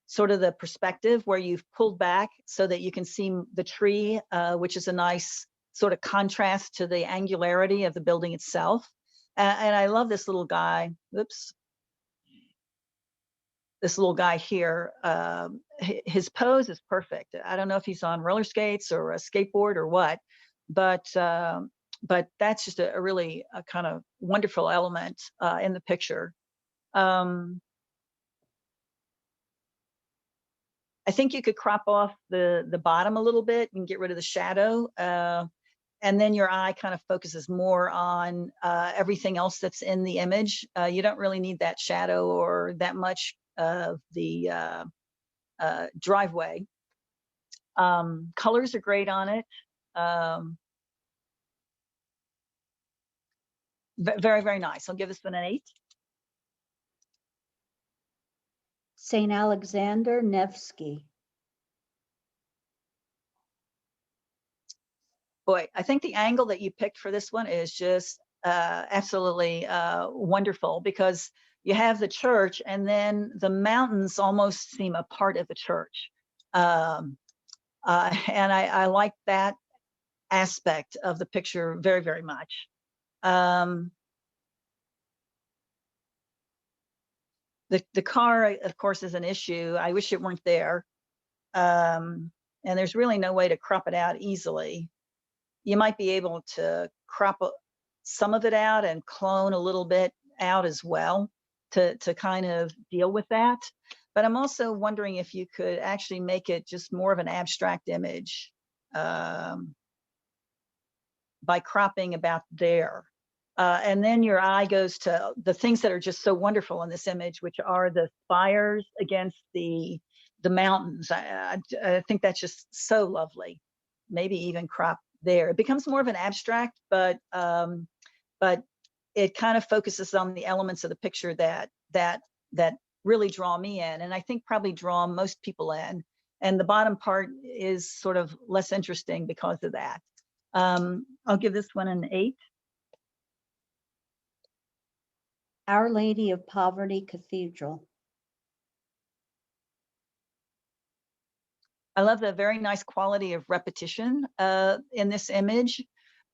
sort of the perspective where you've pulled back so that you can see the tree, which is a nice sort of contrast to the angularity of the building itself. And I love this little guy. Oops. This little guy here, his pose is perfect. I don't know if he's on roller skates or a skateboard or what, but that's just a really kind of wonderful element in the picture. I think you could crop off the bottom a little bit and get rid of the shadow. And then your eye kind of focuses more on everything else that's in the image. You don't really need that shadow or that much of the driveway. Colors are great on it. Very, very nice. I'll give this one an 8. St. Alexander Nevsky. Boy, I think the angle that you picked for this one is just absolutely wonderful because you have the church, and then the mountains almost seem a part of the church. And I like that aspect of the picture very, very much. The car, of course, is an issue. I wish it weren't there. And there's really no way to crop it out easily. You might be able to crop some of it out and clone a little bit out as well to kind of deal with that. But I'm also wondering if you could actually make it just more of an abstract image by cropping about there. And then your eye goes to the things that are just so wonderful in this image, which are the spires against the mountains. I think that's just so lovely. Maybe even crop there. It becomes more of an abstract, but it kind of focuses on the elements of the picture that really draw me in, and I think probably draw most people in. And the bottom part is sort of less interesting because of that. I'll give this one an 8. Our Lady of Poverty Cathedral. I love the very nice quality of repetition in this image.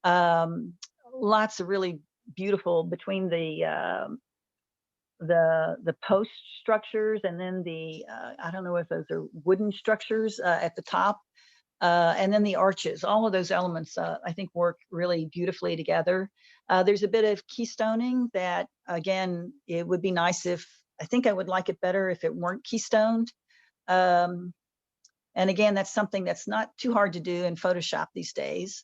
Lots of really beautiful between the post structures, and then the I don't know if those are wooden structures at the top, and then the arches. All of those elements I think work really beautifully together. There's a bit of keystoning that, again, it would be nice if, I think I would like it better if it weren't keystoned. And again, that's something that's not too hard to do in Photoshop these days.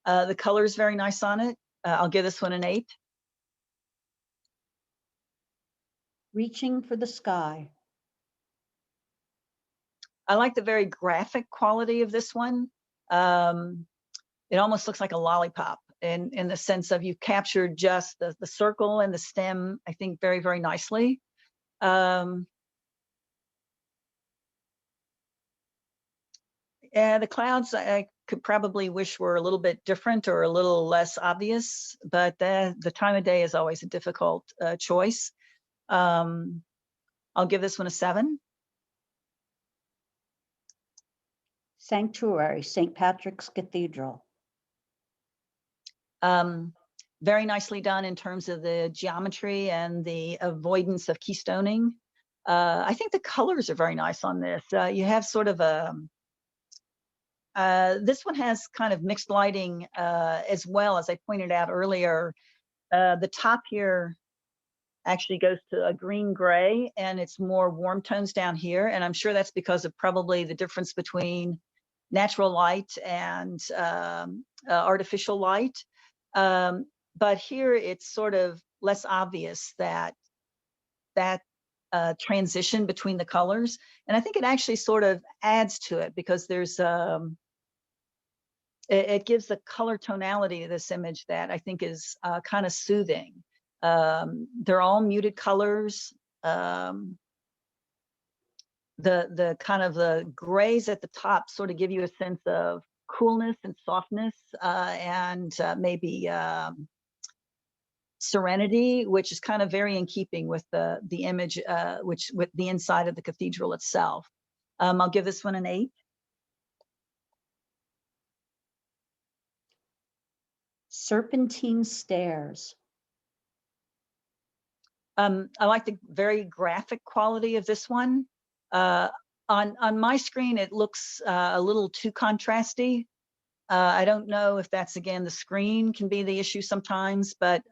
The color is very nice on it. I'll give this one an 8. Reaching for the Sky. I like the very graphic quality of this one. It almost looks like a lollipop in the sense of you've captured just the circle and the stem, I think, very, very nicely. The clouds I could probably wish were a little bit different or a little less obvious, but the time of day is always a difficult choice. I'll give this one a 7. Sanctuary, St. Patrick's Cathedral. Very nicely done in terms of the geometry and the avoidance of keystoning. I think the colors are very nice on this. You have sort of a, this one has kind of mixed lighting as well, as I pointed out earlier. The top here actually goes to a green gray, and it's more warm tones down here. And I'm sure that's because of probably the difference between natural light and artificial light. But here it's sort of less obvious that transition between the colors. And I think it actually sort of adds to it because there's it gives the color tonality to this image that I think is kind of soothing. They're all muted colors. The kind of the grays at the top sort of give you a sense of coolness and softness and maybe serenity, which is kind of very in keeping with the image, with the inside of the cathedral itself. I'll give this one an 8. Serpentine Stairs. I like the very graphic quality of this one. On my screen, it looks a little too contrasty. I don't know if that's, again, the screen can be the issue sometimes, but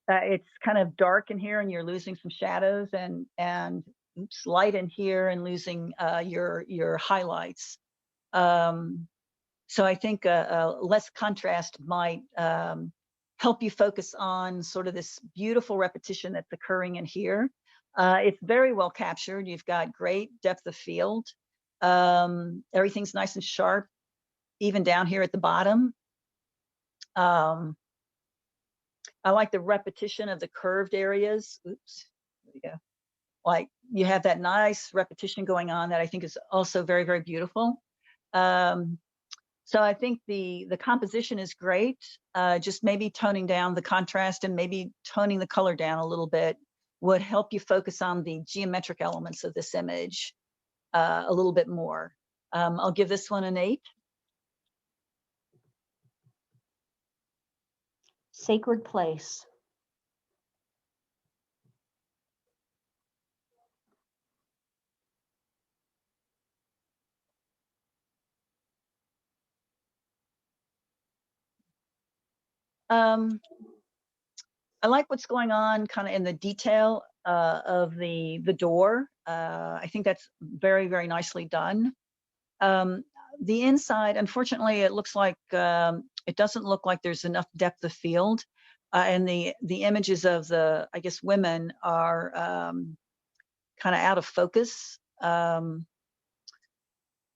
it's kind of dark in here and you're losing some shadows, and oops, light in here and losing your highlights. So I think less contrast might help you focus on sort of this beautiful repetition that's occurring in here. It's very well captured. You've got great depth of field. Everything's nice and sharp, even down here at the bottom. I like the repetition of the curved areas. Oops, there we go. Like you have that nice repetition going on that I think is also very, very beautiful. So I think the composition is great. Just maybe toning down the contrast and maybe toning the color down a little bit would help you focus on the geometric elements of this image a little bit more. I'll give this one an 8. Sacred place. I like what's going on kind of in the detail of the door. I think that's very, very nicely done. The inside, unfortunately, it looks like it doesn't look like there's enough depth of field. And the images of the, I guess, women are kind of out of focus.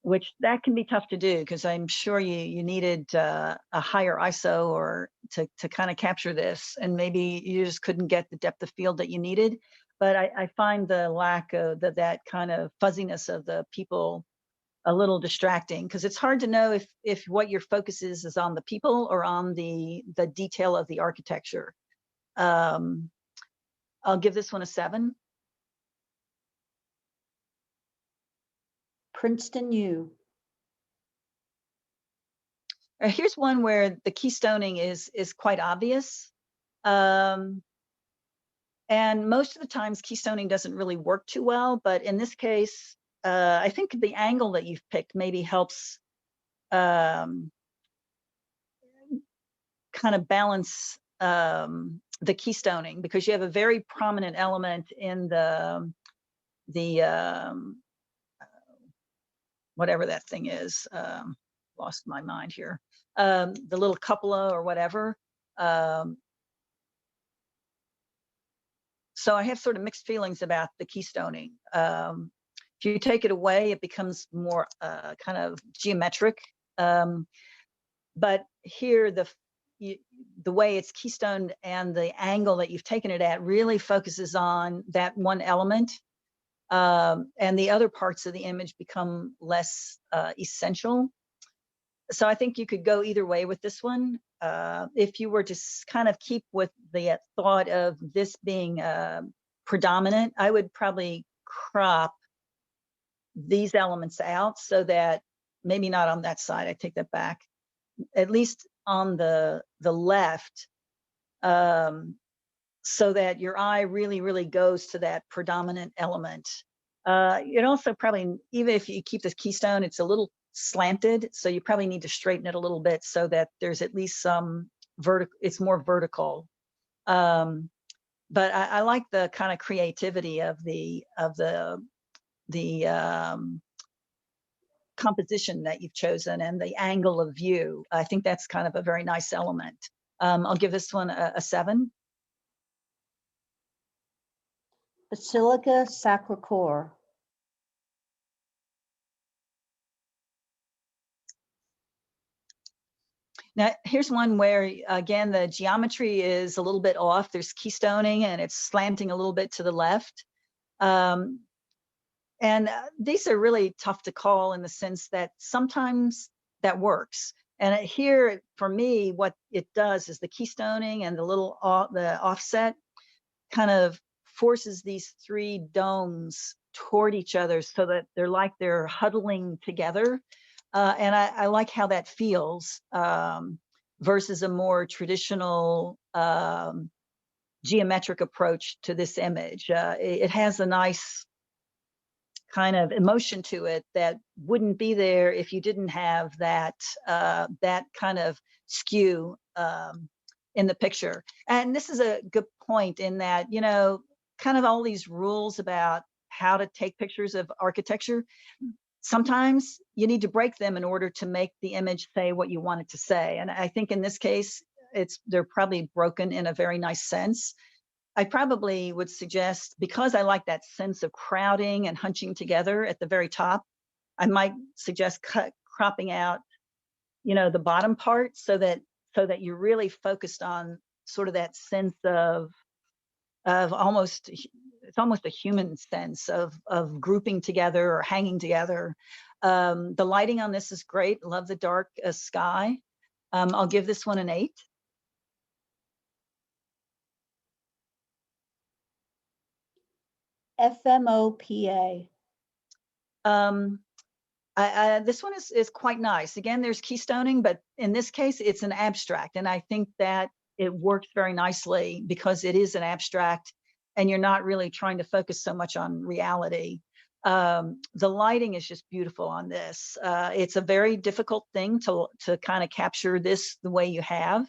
Which that can be tough to do because I'm sure you needed a higher ISO or to kind of capture this, and maybe you just couldn't get the depth of field that you needed. But I find the lack of that kind of fuzziness of the people a little distracting because it's hard to know if what your focus is on the people or on the detail of the architecture. I'll give this one a 7. Princeton U. Here's one where the keystoning is quite obvious. And most of the times keystoning doesn't really work too well, but in this case, I think the angle that you've picked maybe helps kind of balance the keystoning because you have a very prominent element in the whatever that thing is. Lost my mind here. The little cupola or whatever. So I have sort of mixed feelings about the keystoning. If you take it away, it becomes more kind of geometric. But here, the way it's keystoned and the angle that you've taken it at really focuses on that one element. And the other parts of the image become less essential. So I think you could go either way with this one. If you were to kind of keep with the thought of this being predominant, I would probably crop these elements out so that maybe not on that side, I take that back, at least on the left, so that your eye really, really goes to that predominant element. It also probably, even if you keep this keystone, it's a little slanted, so you probably need to straighten it a little bit so that there's at least some vertical, it's more vertical. But I like the kind of creativity of the composition that you've chosen and the angle of view. I think that's kind of a very nice element. I'll give this one a 7. Basilica Sacre Coeur. Now, here's one where, again, the geometry is a little bit off. There's keystoning and it's slanting a little bit to the left. And these are really tough to call in the sense that sometimes that works. And here, for me, what it does is the keystoning and the little the offset kind of forces these 3 domes toward each other so that they're huddling together. And I like how that feels versus a more traditional geometric approach to this image. It has a nice kind of emotion to it that wouldn't be there if you didn't have that that kind of skew in the picture. And this is a good point in that, you know, kind of all these rules about how to take pictures of architecture, sometimes you need to break them in order to make the image say what you want it to say. And I think in this case, they're probably broken in a very nice sense. I probably would suggest, because I like that sense of crowding and hunching together at the very top, I might suggest cropping out, you know, the bottom part so that you're really focused on sort of that sense of almost, it's almost a human sense of grouping together or hanging together. The lighting on this is great. Love the dark sky. I'll give this one an 8. FMOPA. This one is quite nice. Again, there's keystoning, but in this case, it's an abstract. And I think that it works very nicely because it is an abstract and you're not really trying to focus so much on reality. The lighting is just beautiful on this. It's a very difficult thing to kind of capture this the way you have.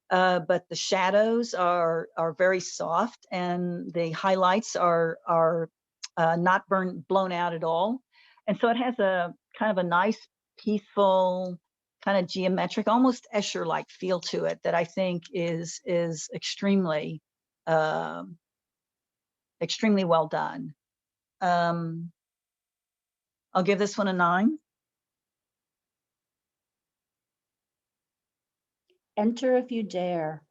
But the shadows are very soft and the highlights are not blown out at all. And so it has a kind of a nice, peaceful, kind of geometric, almost Escher-like feel to it that I think is extremely, extremely well done. I'll give this one a 9. Enter if you dare.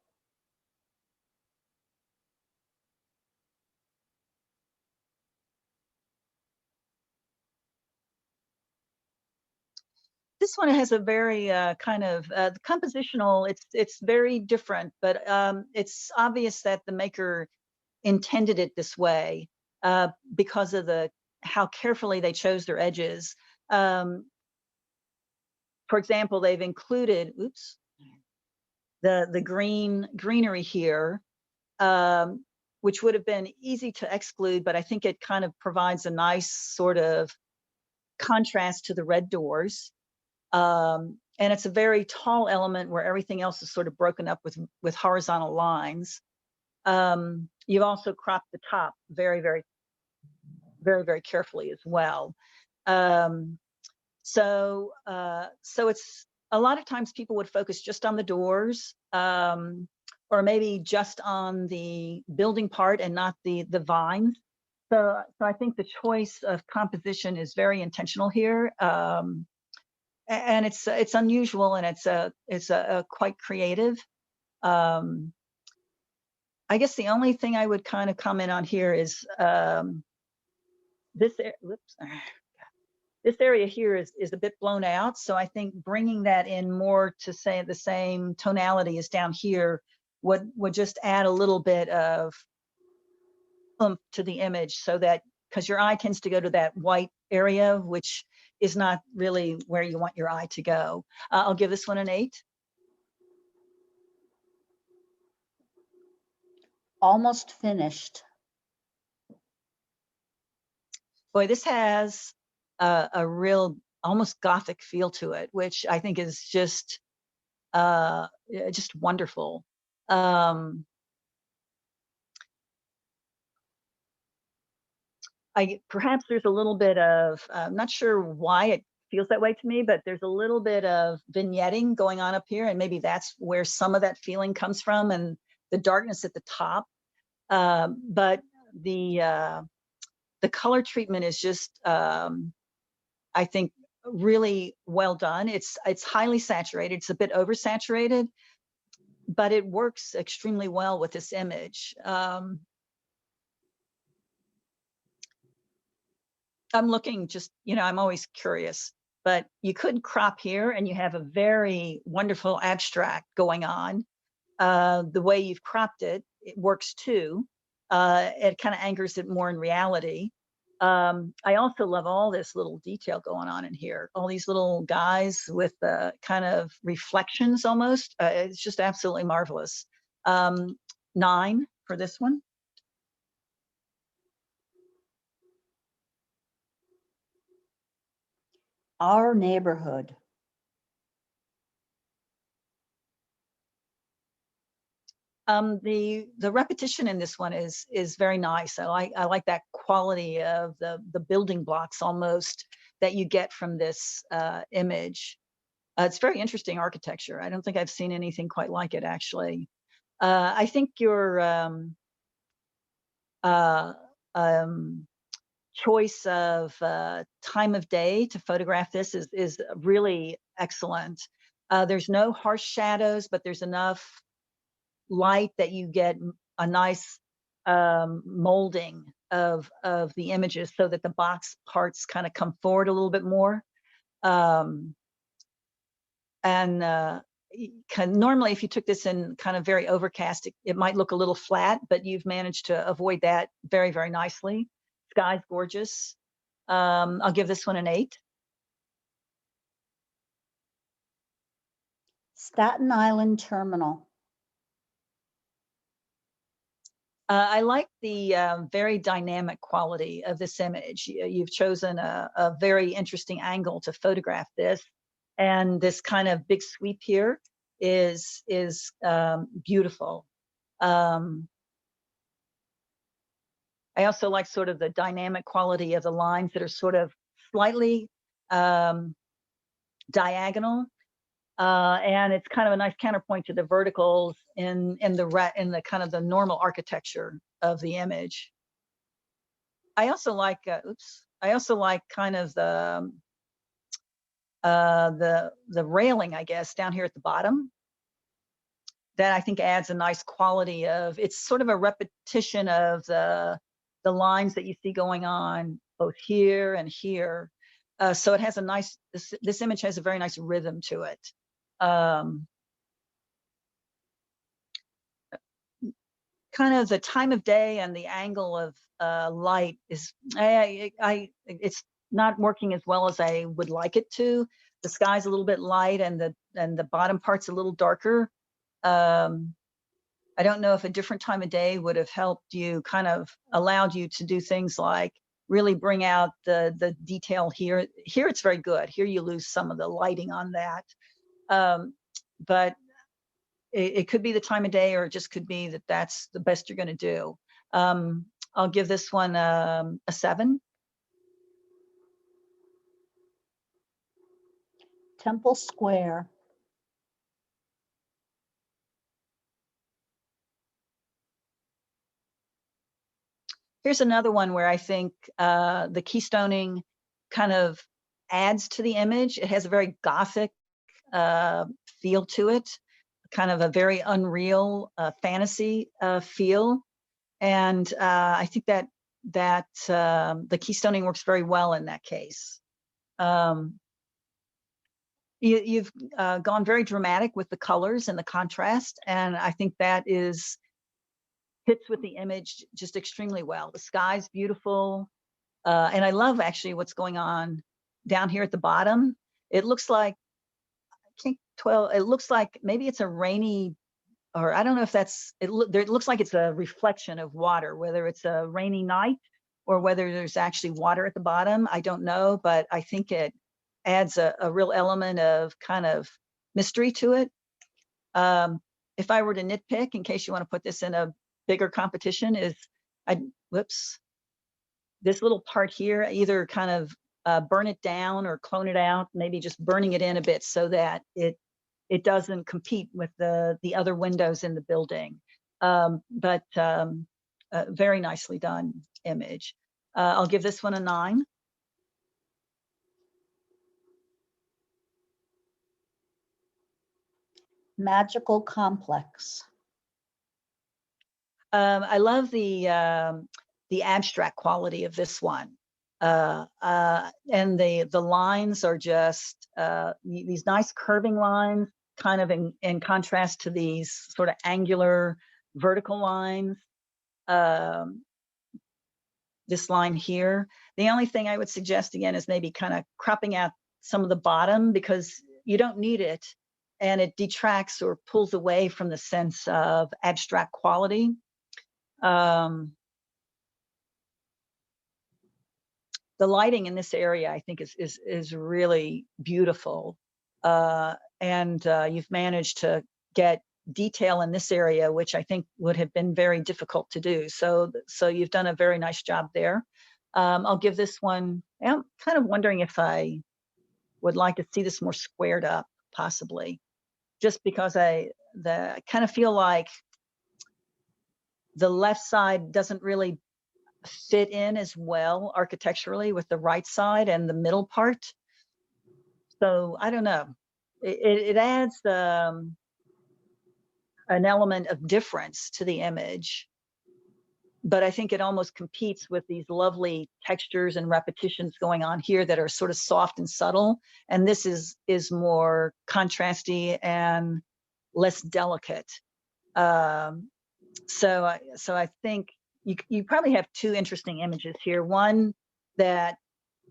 This one has a very kind of compositional, it's very different, but it's obvious that the maker intended it this way because of how carefully they chose their edges. For example, they've included, the greenery here, which would have been easy to exclude, but I think it kind of provides a nice sort of contrast to the red doors. And it's a very tall element where everything else is sort of broken up with horizontal lines. You've also cropped the top very, very, very, very carefully as well. So it's a lot of times people would focus just on the doors, or maybe just on the building part and not the vines. So I think the choice of composition is very intentional here. And it's unusual and it's a quite creative. I guess the only thing I would kind of comment on here is this area here is a bit blown out. So I think bringing that in more to say the same tonality as down here would just add a little bit of oomph to the image, so that, because your eye tends to go to that white area, which is not really where you want your eye to go. I'll give this one an 8. Almost finished. Boy, this has a real almost Gothic feel to it, which I think is just wonderful. Perhaps there's a little bit of, I'm not sure why it feels that way to me, but there's a little bit of vignetting going on up here, and maybe that's where some of that feeling comes from, and the darkness at the top. But the color treatment is just, I think, really well done. It's highly saturated. It's a bit oversaturated, but it works extremely well with this image. I'm looking just, I'm always curious, but you could crop here and you have a very wonderful abstract going on. The way you've cropped it, it works too. It kind of anchors it more in reality. I also love all this little detail going on in here. All these little guys with the kind of reflections almost. It's just absolutely marvelous. 9 for this one. Our neighborhood. The repetition in this one is very nice. I like that quality of the building blocks almost that you get from this image. It's very interesting architecture. I don't think I've seen anything quite like it, actually. I think your choice of time of day to photograph this is really excellent. There's no harsh shadows, but there's enough light that you get a nice molding of the images, so that the box parts kind of come forward a little bit more. And normally, if you took this in kind of very overcast, it might look a little flat, but you've managed to avoid that very, very nicely. Sky's gorgeous. I'll give this one an 8. Staten Island Terminal. I like the very dynamic quality of this image. You've chosen a very interesting angle to photograph this, and this kind of big sweep here is beautiful. I also like sort of the dynamic quality of the lines that are sort of slightly diagonal. And it's kind of a nice counterpoint to the verticals in the kind of the normal architecture of the image. I also like kind of the railing, I guess, down here at the bottom. That I think adds a nice quality of, it's sort of a repetition of the lines that you see going on both here and here. So it has a nice, this image has a very nice rhythm to it. Kind of the time of day and the angle of light is, it's not working as well as I would like it to. The sky's a little bit light and the bottom part's a little darker. I don't know if a different time of day would have helped you, kind of allowed you to do things like really bring out the detail here. Here it's very good. Here you lose some of the lighting on that. But it could be the time of day, or it just could be that that's the best you're going to do. I'll give this one a 7. Temple Square. Here's another one where I think the keystoning kind of adds to the image. It has a very Gothic feel to it, kind of a very unreal fantasy feel. And I think that the keystoning works very well in that case. You've gone very dramatic with the colors and the contrast, and I think that fits with the image just extremely well. The sky's beautiful, and I love actually what's going on down here at the bottom. It looks like, it looks like maybe it's a rainy, or I don't know if that's, it looks like it's a reflection of water, whether it's a rainy night or whether there's actually water at the bottom. I don't know, but I think it adds a real element of kind of mystery to it. If I were to nitpick, in case you want to put this in a bigger competition, is this little part here, either kind of burn it down or clone it out, maybe just burning it in a bit so that it doesn't compete with the other windows in the building. But very nicely done image. I'll give this one a 9. Magical Complex. I love the abstract quality of this one. And the lines are just these nice curving lines, kind of in contrast to these sort of angular vertical lines. This line here. The only thing I would suggest again is maybe kind of cropping out some of the bottom, because you don't need it, and it detracts or pulls away from the sense of abstract quality. The lighting in this area, I think, is really beautiful, and you've managed to get detail in this area, which I think would have been very difficult to do. So you've done a very nice job there. I'll give this one. I'm kind of wondering if I would like to see this more squared up, possibly, just because I kind of feel like the left side doesn't really fit in as well architecturally with the right side and the middle part. So I don't know. It adds an element of difference to the image, but I think it almost competes with these lovely textures and repetitions going on here that are sort of soft and subtle. And this is more contrasty and less delicate. So I think you probably have two interesting images here. One that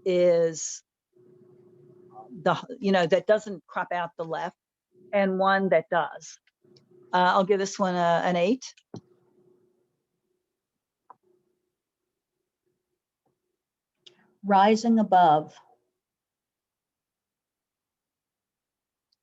is that doesn't crop out the left, and one that does. I'll give this one an 8. Rising above.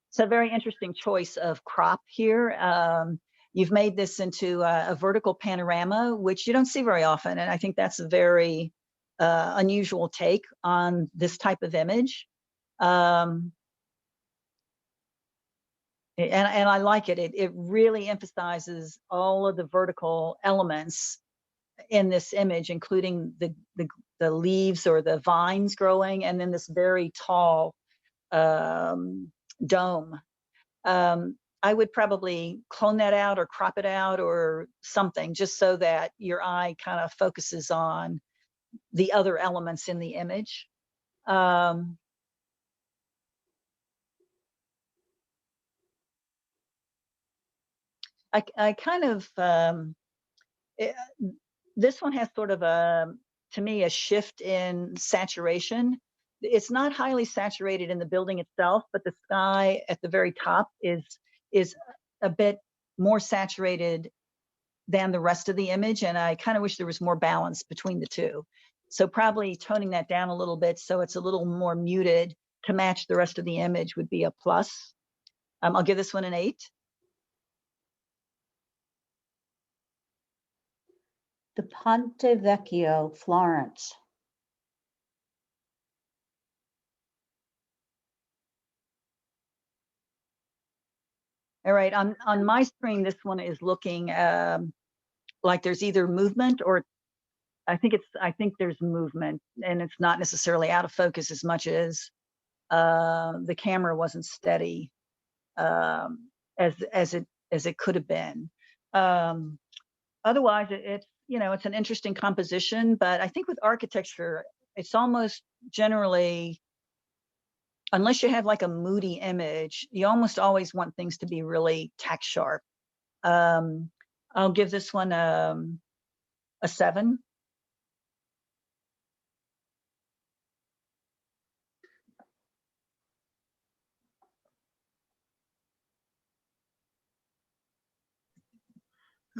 It's a very interesting choice of crop here. You've made this into a vertical panorama, which you don't see very often. And I think that's a very unusual take on this type of image. And I like it. It really emphasizes all of the vertical elements in this image, including the leaves or the vines growing, and then this very tall dome. I would probably clone that out or crop it out or something, just so that your eye kind of focuses on the other elements in the image. I kind of, this one has sort of to me, a shift in saturation. It's not highly saturated in the building itself, but the sky at the very top is a bit more saturated than the rest of the image. And I kind of wish there was more balance between the two. So probably toning that down a little bit so it's a little more muted to match the rest of the image would be a plus. I'll give this one an 8. The Ponte Vecchio, Florence. All right, on my screen, this one is looking like there's either movement or I think there's movement, and it's not necessarily out of focus as much as the camera wasn't steady as it could have been. Otherwise, it's it's an interesting composition, but I think with architecture, it's almost generally, unless you have like a moody image, you almost always want things to be really tack sharp. I'll give this one a 7.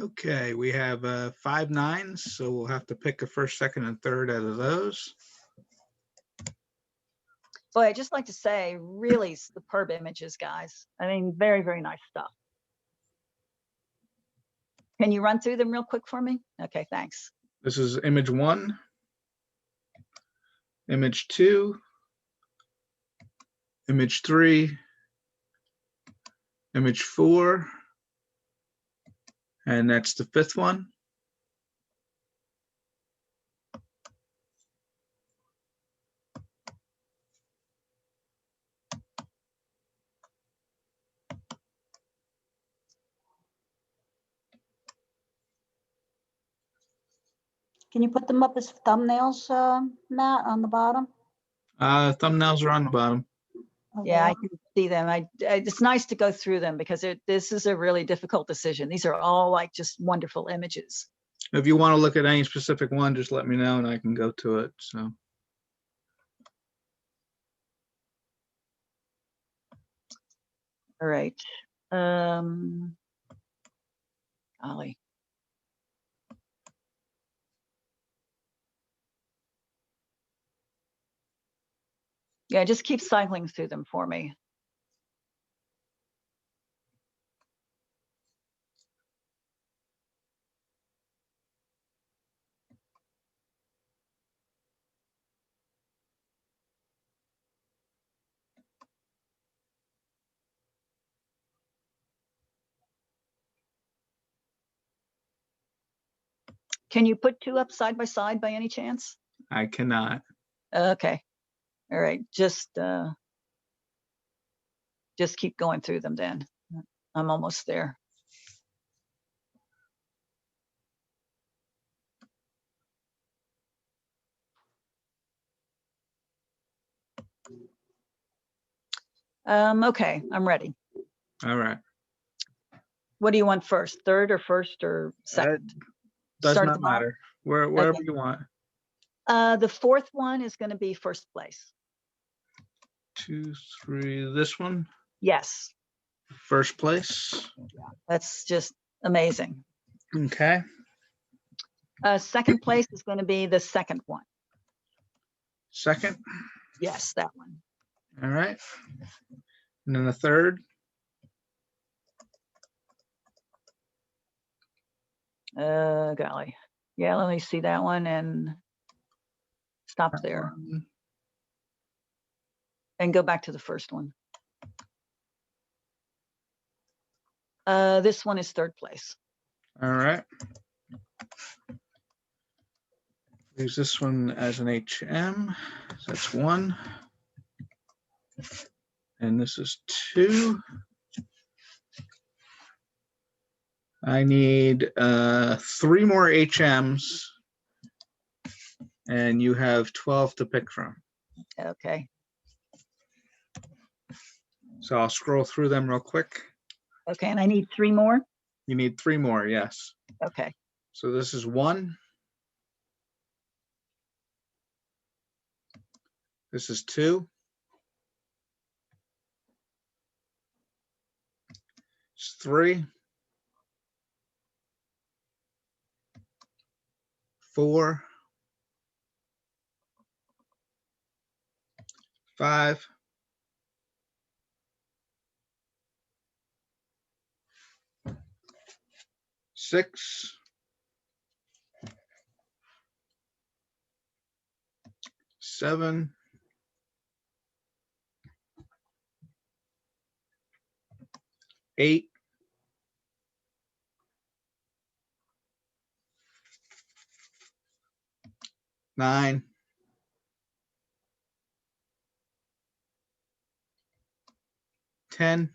Okay, we have 5 9s, so we'll have to pick a first, second, and third out of those. Boy, I'd just like to say, really superb images, guys. I mean, very, very nice stuff. Can you run through them real quick for me? Okay, thanks. This is image 1, image 2, image 3, image 4, and that's the 5th one. Can you put them up as thumbnails, Matt, on the bottom? Thumbnails are on the bottom. Yeah, I can see them. It's nice to go through them because this is a really difficult decision. These are all like just wonderful images. If you want to look at any specific one, just let me know and I can go to it. So. All right. Golly. Yeah, just keep cycling through them for me. Can you put 2 up side by side by any chance? I cannot. Okay. All right. Just keep going through them then. I'm almost there. Okay, I'm ready. All right. What do you want first? Third or first or second? Does Start at not the bottom? matter. Wherever Okay. you want. The fourth one is going to be first place. 2, 3, this one, Yes, first place. that's just amazing. Okay. Second place is going to be the second one. Second. Yes, that one. All right. And then the third. Golly. Yeah, let me see that one and stop there and go back to the first one. This one is third place. All right. Use this one as an HM. So that's 1. And this is 2. I need 3 more HMs. And you have 12 to pick from. Okay. So I'll scroll through them real quick. Okay, and I need 3 more. You need 3 more, yes. Okay. So this is 1. This is 2. It's 3. 4. 5. 6. 7. 8. 9. 10.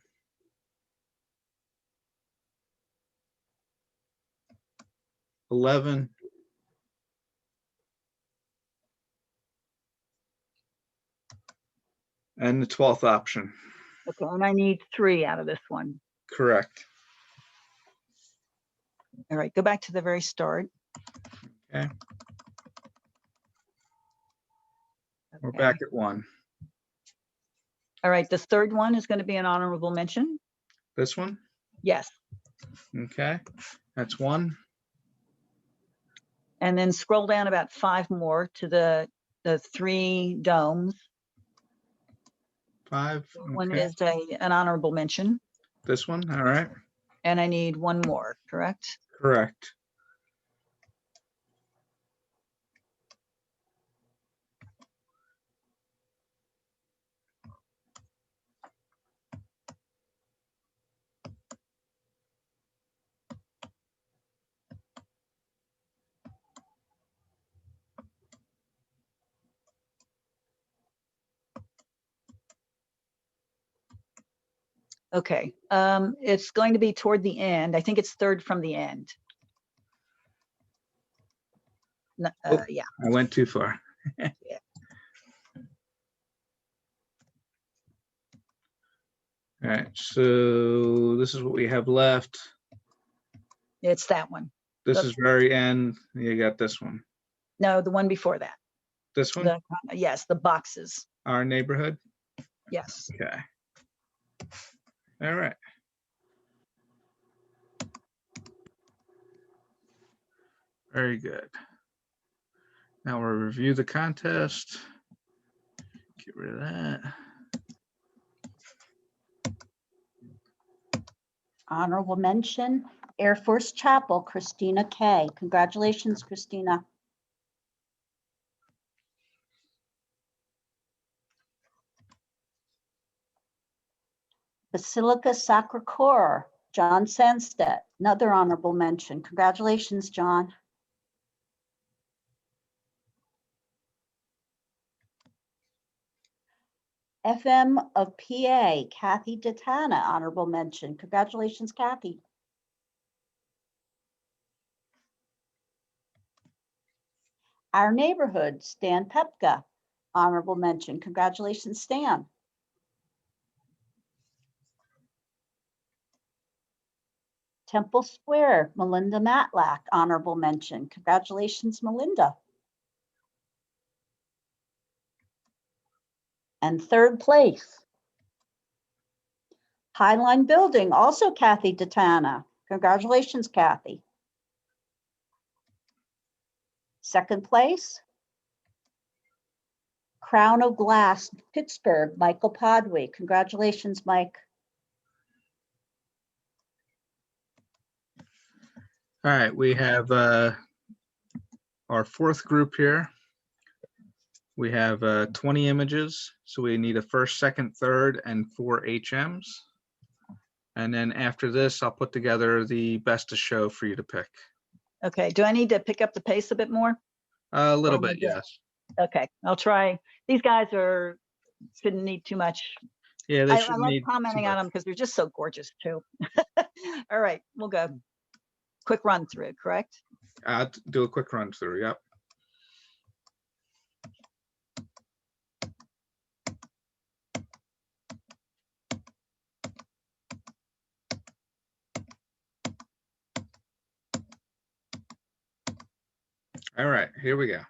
11. 'And the 12th option. Okay, and I need 3 out of this one. Correct. All right, go back to the very start. Okay. We're Okay. back at 1. All right, the third one is going to be an honorable mention. This one? Yes. Okay. That's 1. And then scroll down about 5 more to the 3 domes. 5. One Okay. is an honorable mention, This one? All right. and I need 1 more, correct? Correct. Okay, it's going to be toward the end. I think it's third from the end. Oh. Yeah. I went too far. Yeah. All right. So this is what we have left. It's that one. This Look. is very end. You got this one. No, the one before that. This one? Yes, the boxes. Our neighborhood? Yes. Okay. All right. Very good. Now we'll review the contest. Get rid of that. Honorable mention, Air Force Chapel, Christina K. Congratulations, Christina. Basilica Sacra Cor, John Sanstedt, another honorable mention. Congratulations, John. FM of PA, Kathy Datana, honorable mention. Congratulations, Kathy. Our neighborhood, Stan Pepka, honorable mention. Congratulations, Stan. Temple Square, Melinda Matlack, honorable mention. Congratulations, Melinda. And third place, Highline Building, also Kathy Datana. Congratulations, Kathy. Second place, Crown of Glass, Pittsburgh, Michael Podway. Congratulations, Mike. All right, we have our fourth group here. We have 20 images, so we need a first, second, third, and 4 HMs. And then after this, I'll put together the best of show for you to pick. Okay, do I need to pick up the pace a bit more? A little Or am I bit, good? yes. Okay, I'll try. These guys shouldn't need too much. Yeah, they I should love need commenting too on much. them because they're just so gorgeous too. All right, we'll go. Quick run through, correct? Do a quick run through, yep. All right, here we go.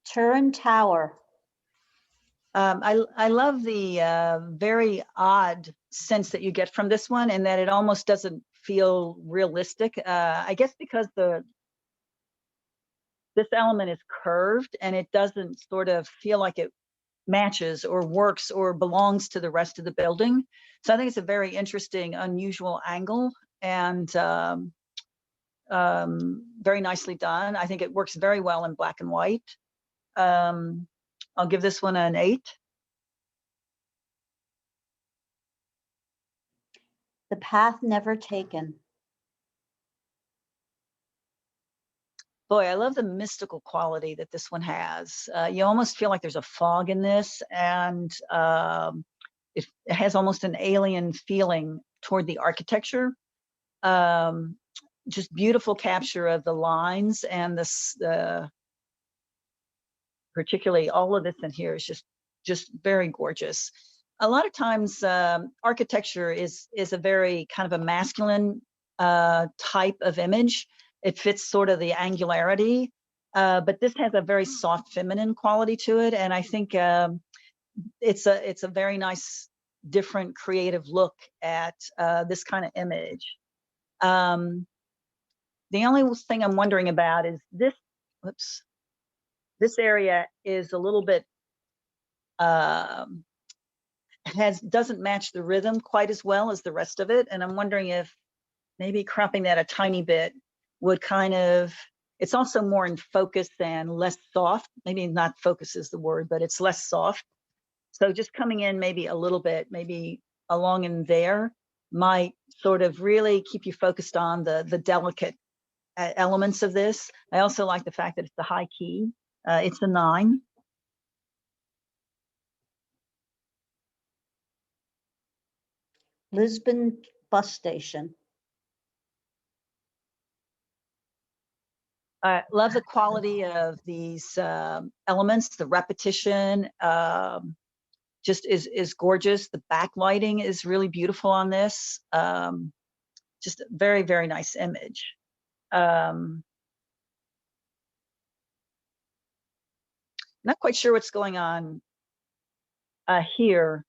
Turin Tower. I love the very odd sense that you get from this one, and that it almost doesn't feel realistic. I guess because this element is curved and it doesn't sort of feel like it matches or works or belongs to the rest of the building. So I think it's a very interesting, unusual angle, and very nicely done. I think it works very well in black and white. I'll give this one an 8. The Path Never Taken. Boy, I love the mystical quality that this one has. You almost feel like there's a fog in this, and it has almost an alien feeling toward the architecture. Just beautiful capture of the lines, and this, particularly all of this in here is just very gorgeous. A lot of times, architecture is a very kind of a masculine type of image. It fits sort of the angularity, but this has a very soft feminine quality to it, and I think it's a very nice, different, creative look at this kind of image. The only thing I'm wondering about is this. Whoops, this area is a little bit doesn't match the rhythm quite as well as the rest of it, and I'm wondering if maybe cropping that a tiny bit would kind of, it's also more in focus and less soft. Maybe not focus is the word, but it's less soft. So just coming in maybe a little bit, maybe along in there, might sort of really keep you focused on the delicate elements of this. I also like the fact that it's a high key. It's a 9. Lisbon Bus Station. I love the quality of these elements. The repetition just is gorgeous. The backlighting is really beautiful on this. Just a very, very nice image. Not quite sure what's going on here.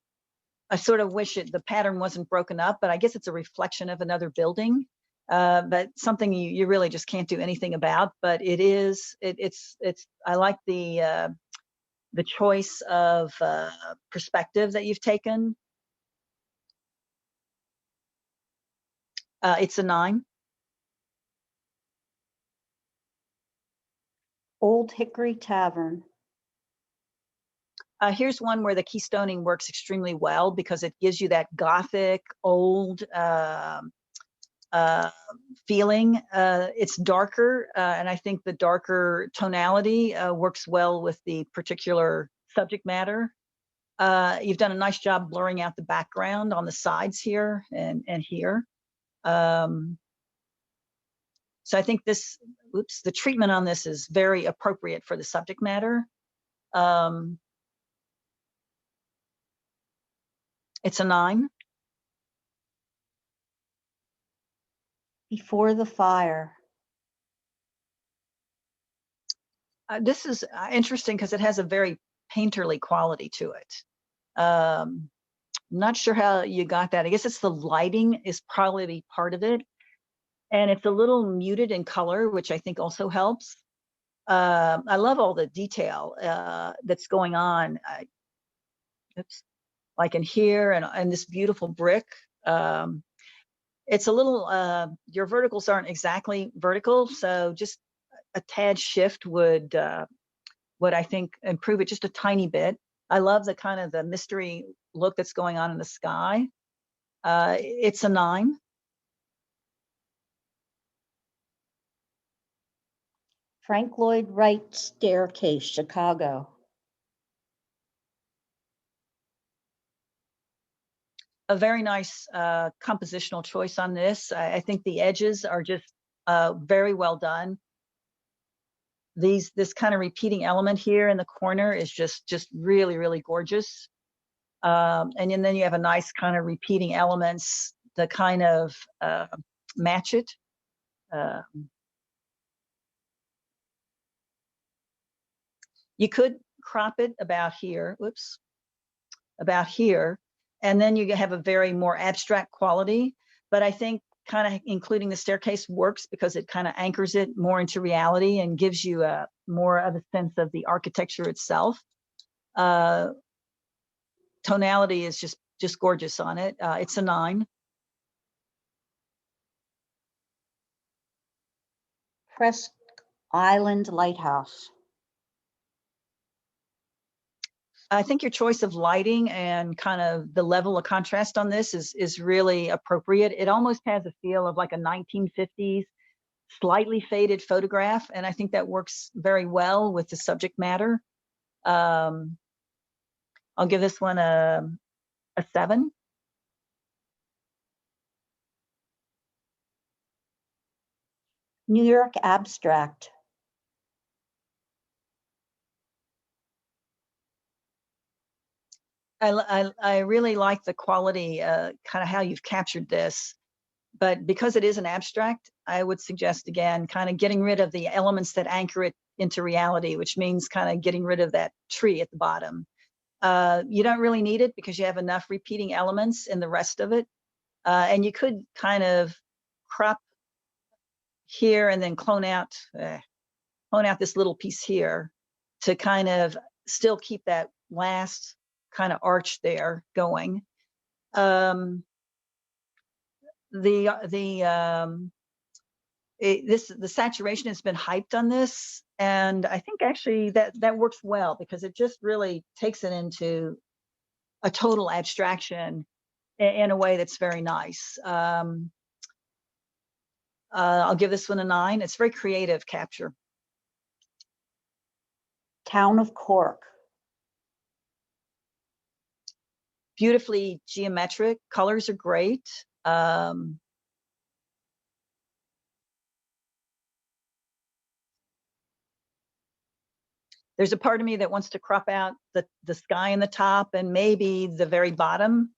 I sort of wish the pattern wasn't broken up, but I guess it's a reflection of another building. But something you really just can't do anything about. But it's I like the choice of perspective that you've taken. It's a 9. Old Hickory Tavern. Here's one where the keystoning works extremely well because it gives you that Gothic, old feeling. It's darker, and I think the darker tonality works well with the particular subject matter. You've done a nice job blurring out the background on the sides here and here. So I think this, oops, the treatment on this is very appropriate for the subject matter. It's a 9. Before the fire. This is interesting because it has a very painterly quality to it. Not sure how you got that. I guess it's the lighting is probably part of it. And it's a little muted in color, which I think also helps. I love all the detail that's going on. Oops, like in here and this beautiful brick. It's a little, your verticals aren't exactly vertical, so just a tad shift would I think improve it just a tiny bit. I love the kind of the mystery look that's going on in the sky. It's a 9. Frank Lloyd Wright Staircase, Chicago. A very nice compositional choice on this. I think the edges are just very well done. This kind of repeating element here in the corner is just really, really gorgeous. And then you have a nice kind of repeating elements that kind of match it. You could crop it about here, whoops, about here, and then you have a very more abstract quality. But I think kind of including the staircase works because it kind of anchors it more into reality and gives you a more of a sense of the architecture itself. Tonality is just gorgeous on it. It's a 9. Presque Island Lighthouse. I think your choice of lighting and kind of the level of contrast on this is really appropriate. It almost has a feel of like a 1950s slightly faded photograph, and I think that works very well with the subject matter. I'll give this one a 7. New York Abstract. I really like the quality, kind of how you've captured this, but because it is an abstract, I would suggest again, kind of getting rid of the elements that anchor it into reality, which means kind of getting rid of that tree at the bottom. You don't really need it because you have enough repeating elements in the rest of it. And you could kind of crop here and then clone out this little piece here to kind of still keep that last kind of arch there going. The saturation has been hyped on this, and I think actually that works well because it just really takes it into a total abstraction in a way that's very nice. I'll give this one a 9. It's very creative capture. Town of Cork. Beautifully geometric, colors are great. There's a part of me that wants to crop out the sky in the top and maybe the very bottom,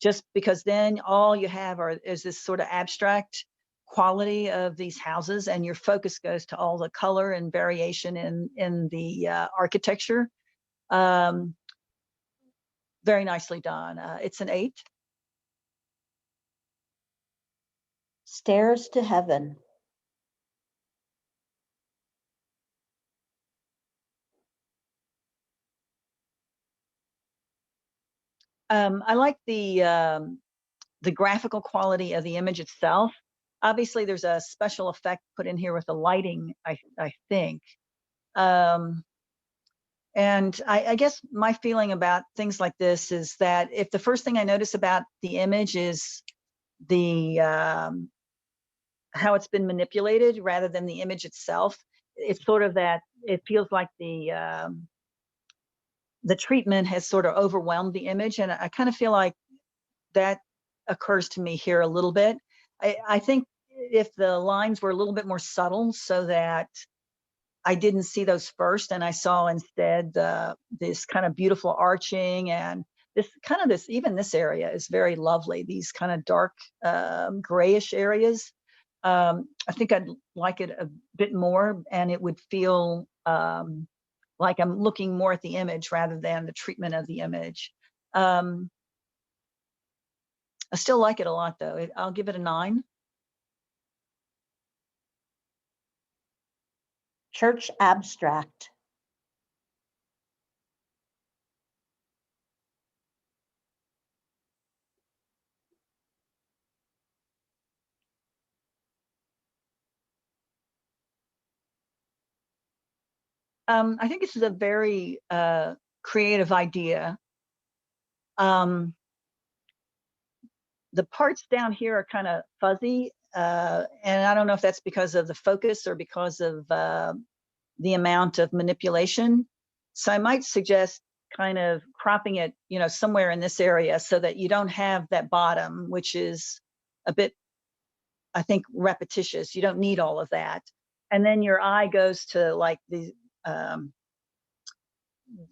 just because then all you have is this sort of abstract quality of these houses, and your focus goes to all the color and variation in the architecture. Very nicely done. It's an 8. Stairs to Heaven. I like the graphical quality of the image itself. Obviously, there's a special effect put in here with the lighting, I think. And I guess my feeling about things like this is that if the first thing I notice about the image is the how it's been manipulated rather than the image itself, it's sort of that it feels like the treatment has sort of overwhelmed the image, and I kind of feel like that occurs to me here a little bit. I think if the lines were a little bit more subtle so that I didn't see those first, and I saw instead this kind of beautiful arching, and even this area is very lovely. These kind of dark grayish areas. I think I'd like it a bit more, and it would feel like I'm looking more at the image rather than the treatment of the image. I still like it a lot, though. I'll give it a 9. Church abstract. I think this is a very creative idea. The parts down here are kind of fuzzy, and I don't know if that's because of the focus or because of the amount of manipulation. So I might suggest kind of cropping it, somewhere in this area so that you don't have that bottom, which is a bit, I think, repetitious. You don't need all of that. And then your eye goes to like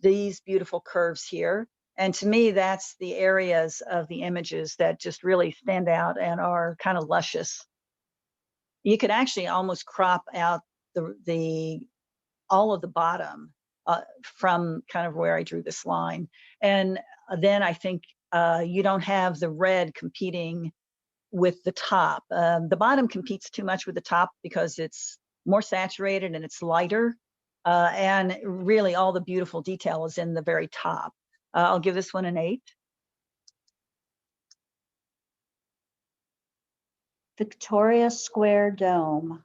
these beautiful curves here. And to me, that's the areas of the images that just really stand out and are kind of luscious. You could actually almost crop out all of the bottom from kind of where I drew this line. And then I think you don't have the red competing with the top. The bottom competes too much with the top because it's more saturated and it's lighter. And really all the beautiful detail is in the very top. I'll give this one an 8. Victoria Square Dome.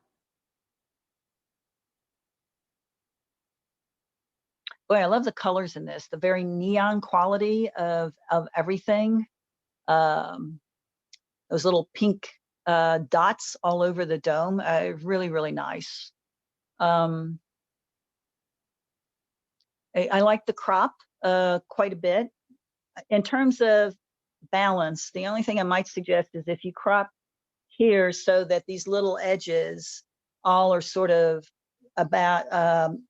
Boy, I love the colors in this, the very neon quality of everything. Those little pink dots all over the dome, really, really nice. I like the crop quite a bit. In terms of balance, the only thing I might suggest is if you crop here so that these little edges all are sort of about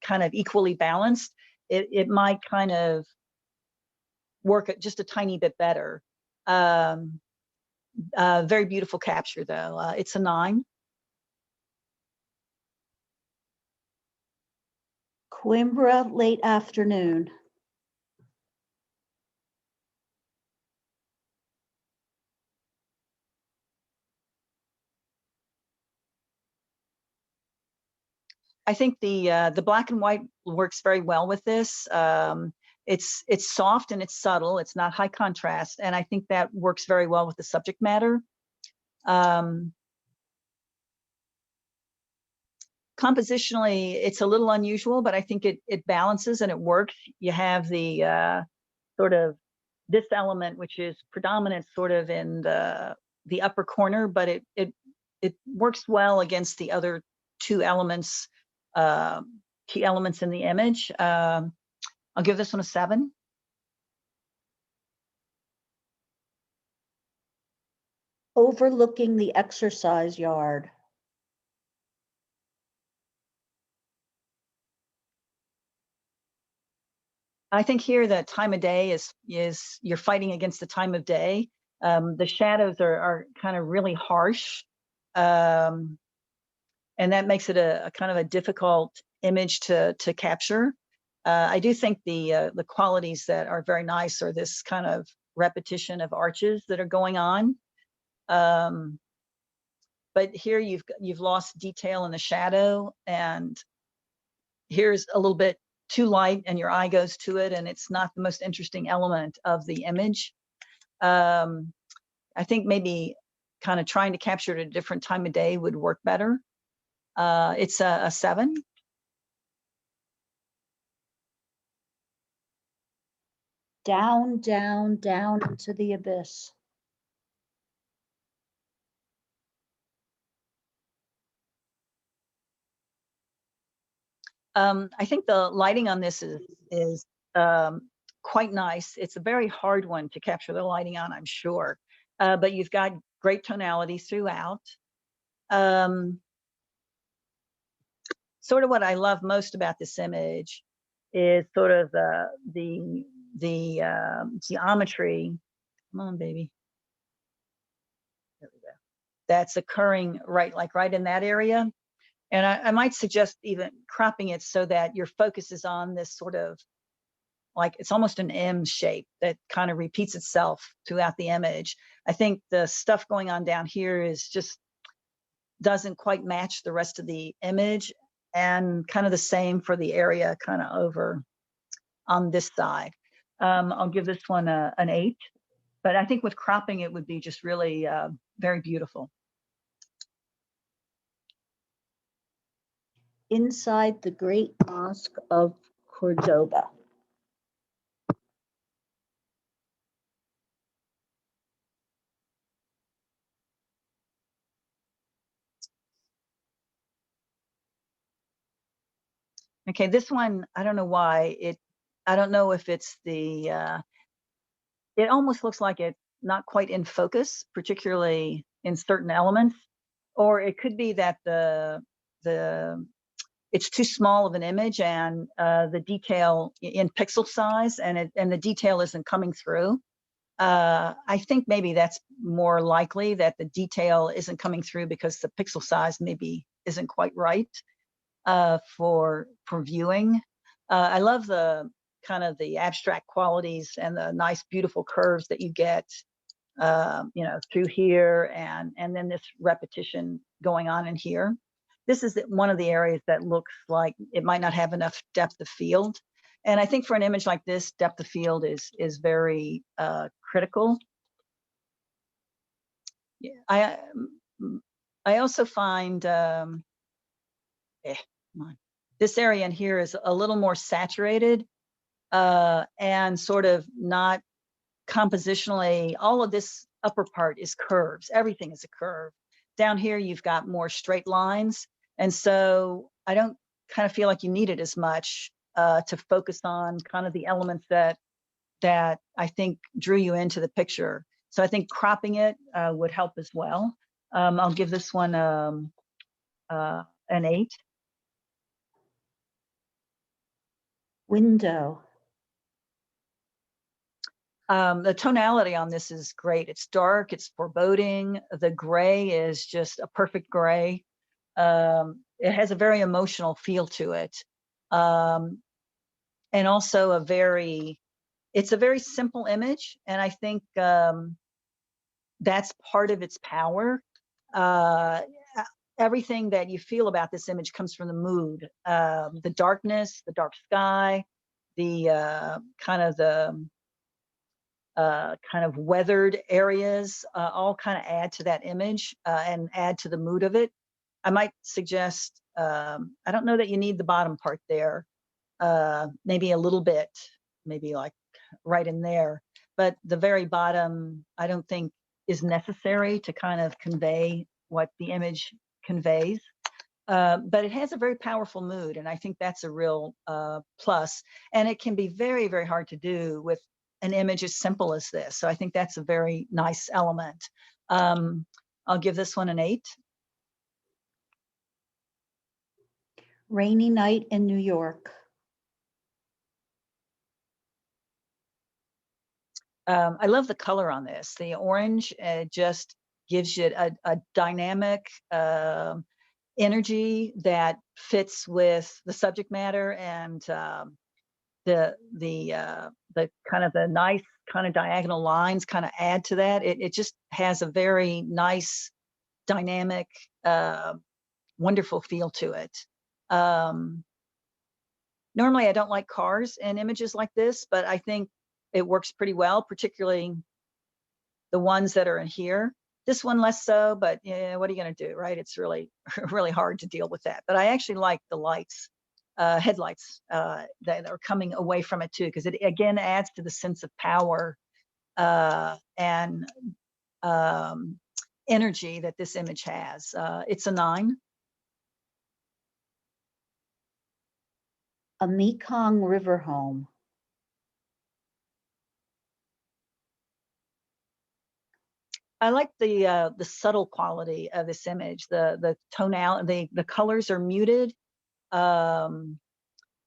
kind of equally balanced, it might kind of work just a tiny bit better. Very beautiful capture, though. It's a 9. Coimbra late afternoon. I think the black and white works very well with this. It's soft and it's subtle. It's not high contrast, and I think that works very well with the subject matter. Compositionally, it's a little unusual, but I think it balances and it works. You have the sort of this element, which is predominant sort of in the upper corner, but it works well against the other two elements, key elements in the image. I'll give this one a 7. Overlooking the exercise yard. I think here the time of day is you're fighting against the time of day. The shadows are kind of really harsh, and that makes it a kind of a difficult image to capture. I do think the qualities that are very nice are this kind of repetition of arches that are going on. But here you've lost detail in the shadow, and here's a little bit too light and your eye goes to it, and it's not the most interesting element of the image. I think maybe kind of trying to capture it at a different time of day would work better. It's a 7. Down, down, down into the abyss. I think the lighting on this is quite nice. It's a very hard one to capture the lighting on, I'm sure, but you've got great tonality throughout. Sort of what I love most about this image is sort of the geometry. Come on, baby. There we go. That's occurring right in that area. And I might suggest even cropping it so that your focus is on this sort of, like, it's almost an M shape that kind of repeats itself throughout the image. I think the stuff going on down here is just doesn't quite match the rest of the image, and kind of the same for the area kind of over on this side. I'll give this one an 8, but I think with cropping it would be just really very beautiful. Inside the Great Mosque of Cordoba. Okay, this one, I don't know why I don't know if it's the, it almost looks like it's not quite in focus, particularly in certain elements, or it could be that it's too small of an image and the detail in pixel size and the detail isn't coming through. I think maybe that's more likely, that the detail isn't coming through because the pixel size maybe isn't quite right for viewing. I love the kind of the abstract qualities and the nice, beautiful curves that you get, through here, and then this repetition going on in here. This is one of the areas that looks like it might not have enough depth of field. And I think for an image like this, depth of field is very critical. Yeah, I also find this area in here is a little more saturated and sort of not compositionally. All of this upper part is curves. Everything is a curve. Down here, you've got more straight lines. And so I don't kind of feel like you need it as much to focus on kind of the elements that I think drew you into the picture. So I think cropping it would help as well. I'll give this one an 8. Window. The tonality on this is great. It's dark, it's foreboding. The gray is just a perfect gray. It has a very emotional feel to it. And also it's a very simple image. And I think that's part of its power. Everything that you feel about this image comes from the mood, the darkness, the dark sky, the kind of weathered areas, all kind of add to that image and add to the mood of it. I might suggest, I don't know that you need the bottom part there, maybe a little bit, maybe like right in there, but the very bottom, I don't think is necessary to kind of convey what the image conveys. But it has a very powerful mood, and I think that's a real plus. And it can be very, very hard to do with an image as simple as this. So I think that's a very nice element. I'll give this one an 8. Rainy night in New York. I love the color on this. The orange just gives you a dynamic energy that fits with the subject matter, and the kind of the nice kind of diagonal lines kind of add to that. It just has a very nice, dynamic, wonderful feel to it. Normally, I don't like cars in images like this, but I think it works pretty well, particularly the ones that are in here. This one less so, but yeah, what are you going to do, right? It's really, really hard to deal with that. But I actually like the lights, headlights that are coming away from it too, because it again adds to the sense of power and energy that this image has. It's a 9. A Mekong River home. I like the subtle quality of this image. The tonality, the colors are muted. And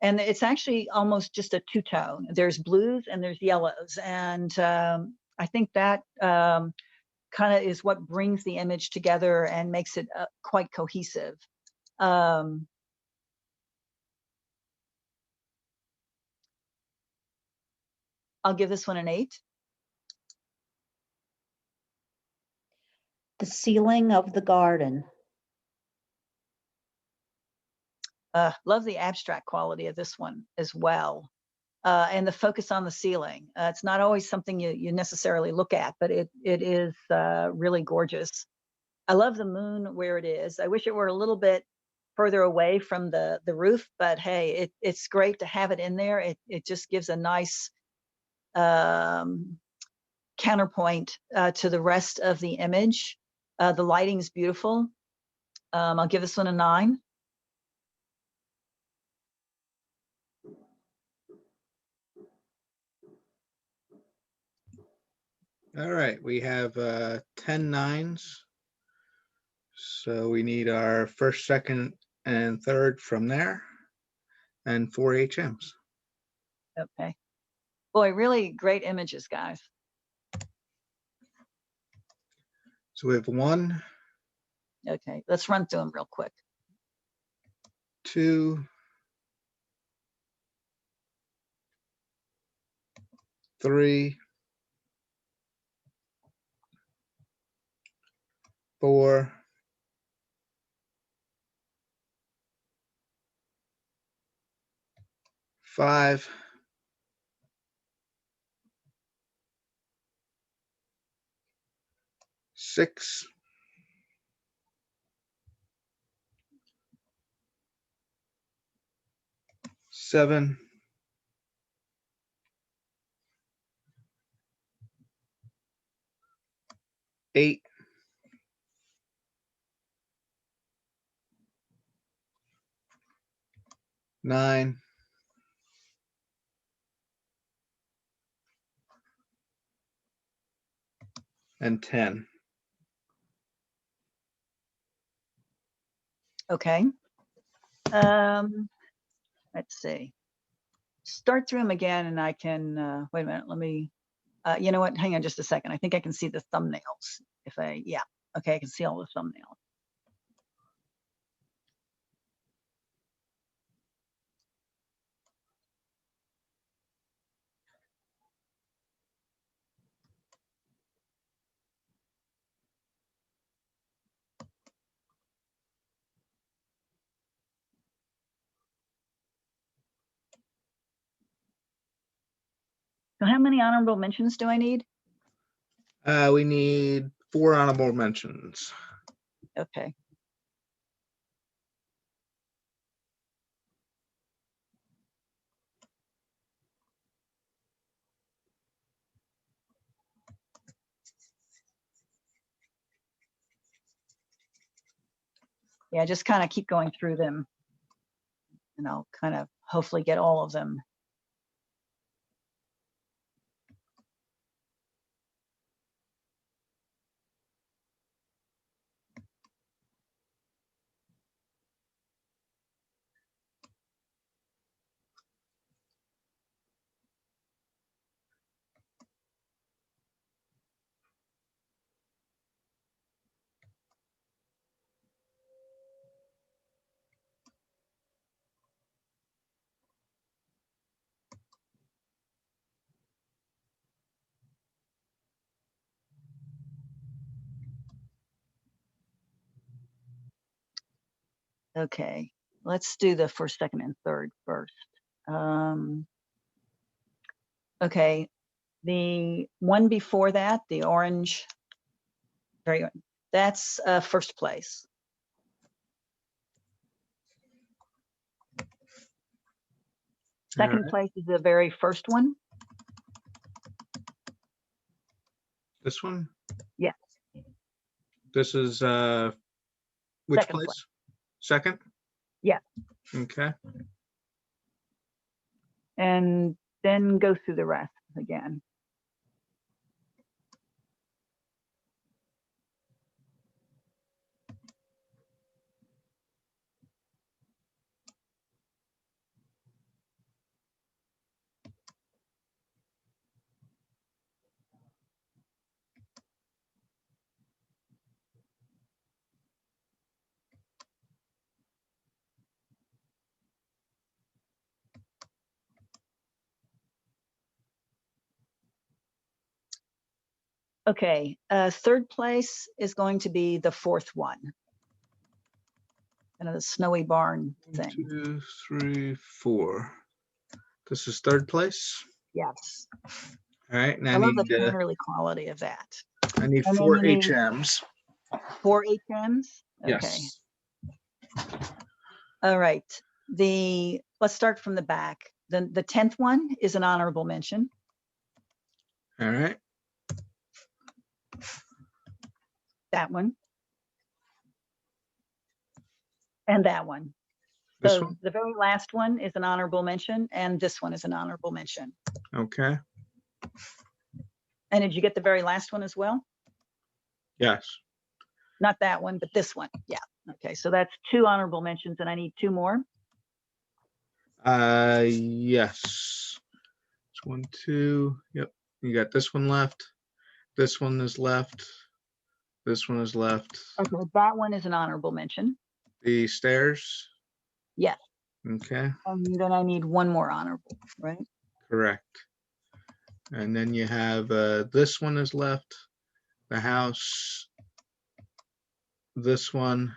it's actually almost just a two-tone. There's blues and there's yellows. And I think that kind of is what brings the image together and makes it quite cohesive. I'll give this one an 8. The ceiling of the garden. Love the abstract quality of this one as well. And the focus on the ceiling. It's not always something you necessarily look at, but it is really gorgeous. I love the moon where it is. I wish it were a little bit further away from the roof, but hey, it's great to have it in there. It just gives a nice counterpoint to the rest of the image. The lighting is beautiful. I'll give this one a 9. All right, we have 10 9s. So we need our first, second, and third from there, and 4 HMs. Okay. Boy, really great images, guys. So we have 1, Okay, let's run through them real quick. 2, 3, 4, 5, 6, 7, 8, 9, and 10. Okay. Let's see. Start through them again, and I can wait a minute. Let me. You know what? Hang on just a second. I think I can see the thumbnails. Yeah. Okay, I can see all the thumbnails. So how many honorable mentions do I need? We need 4 honorable mentions. Okay. Yeah, just kind of keep going through them, and I'll kind of hopefully get all of them. Okay, let's do the first, second, and third first. Okay, the one before that, the orange, very good. That's first place. Second place is the very first one. This one? Yes. This is which Second place? place. Second? Yeah. Okay. And then go through the rest again. Okay, third place is going to be the fourth one. And the snowy barn thing. 2, 3, 4. This is third place. Yes. All right, and I love the painterly quality of that. I need And then 4 you need- HMs. 4 HMs? Okay. Yes. All right. Let's start from the back. The 10th one is an honorable mention. All right. That one. And that one. This So one. the very last one is an honorable mention, and this one is an honorable mention. Okay. And did you get the very last one as well? Yes. Not that one, but this one. Yeah. Okay. So that's 2 honorable mentions, and I need 2 more. Yes. It's 1, 2. Yep. You got this one left. This one is left. This one is left. Okay. That one is an honorable mention. The stairs. Yes. Okay. And then I need 1 more honorable, right? Correct. And then you have this one is left. The house. This one.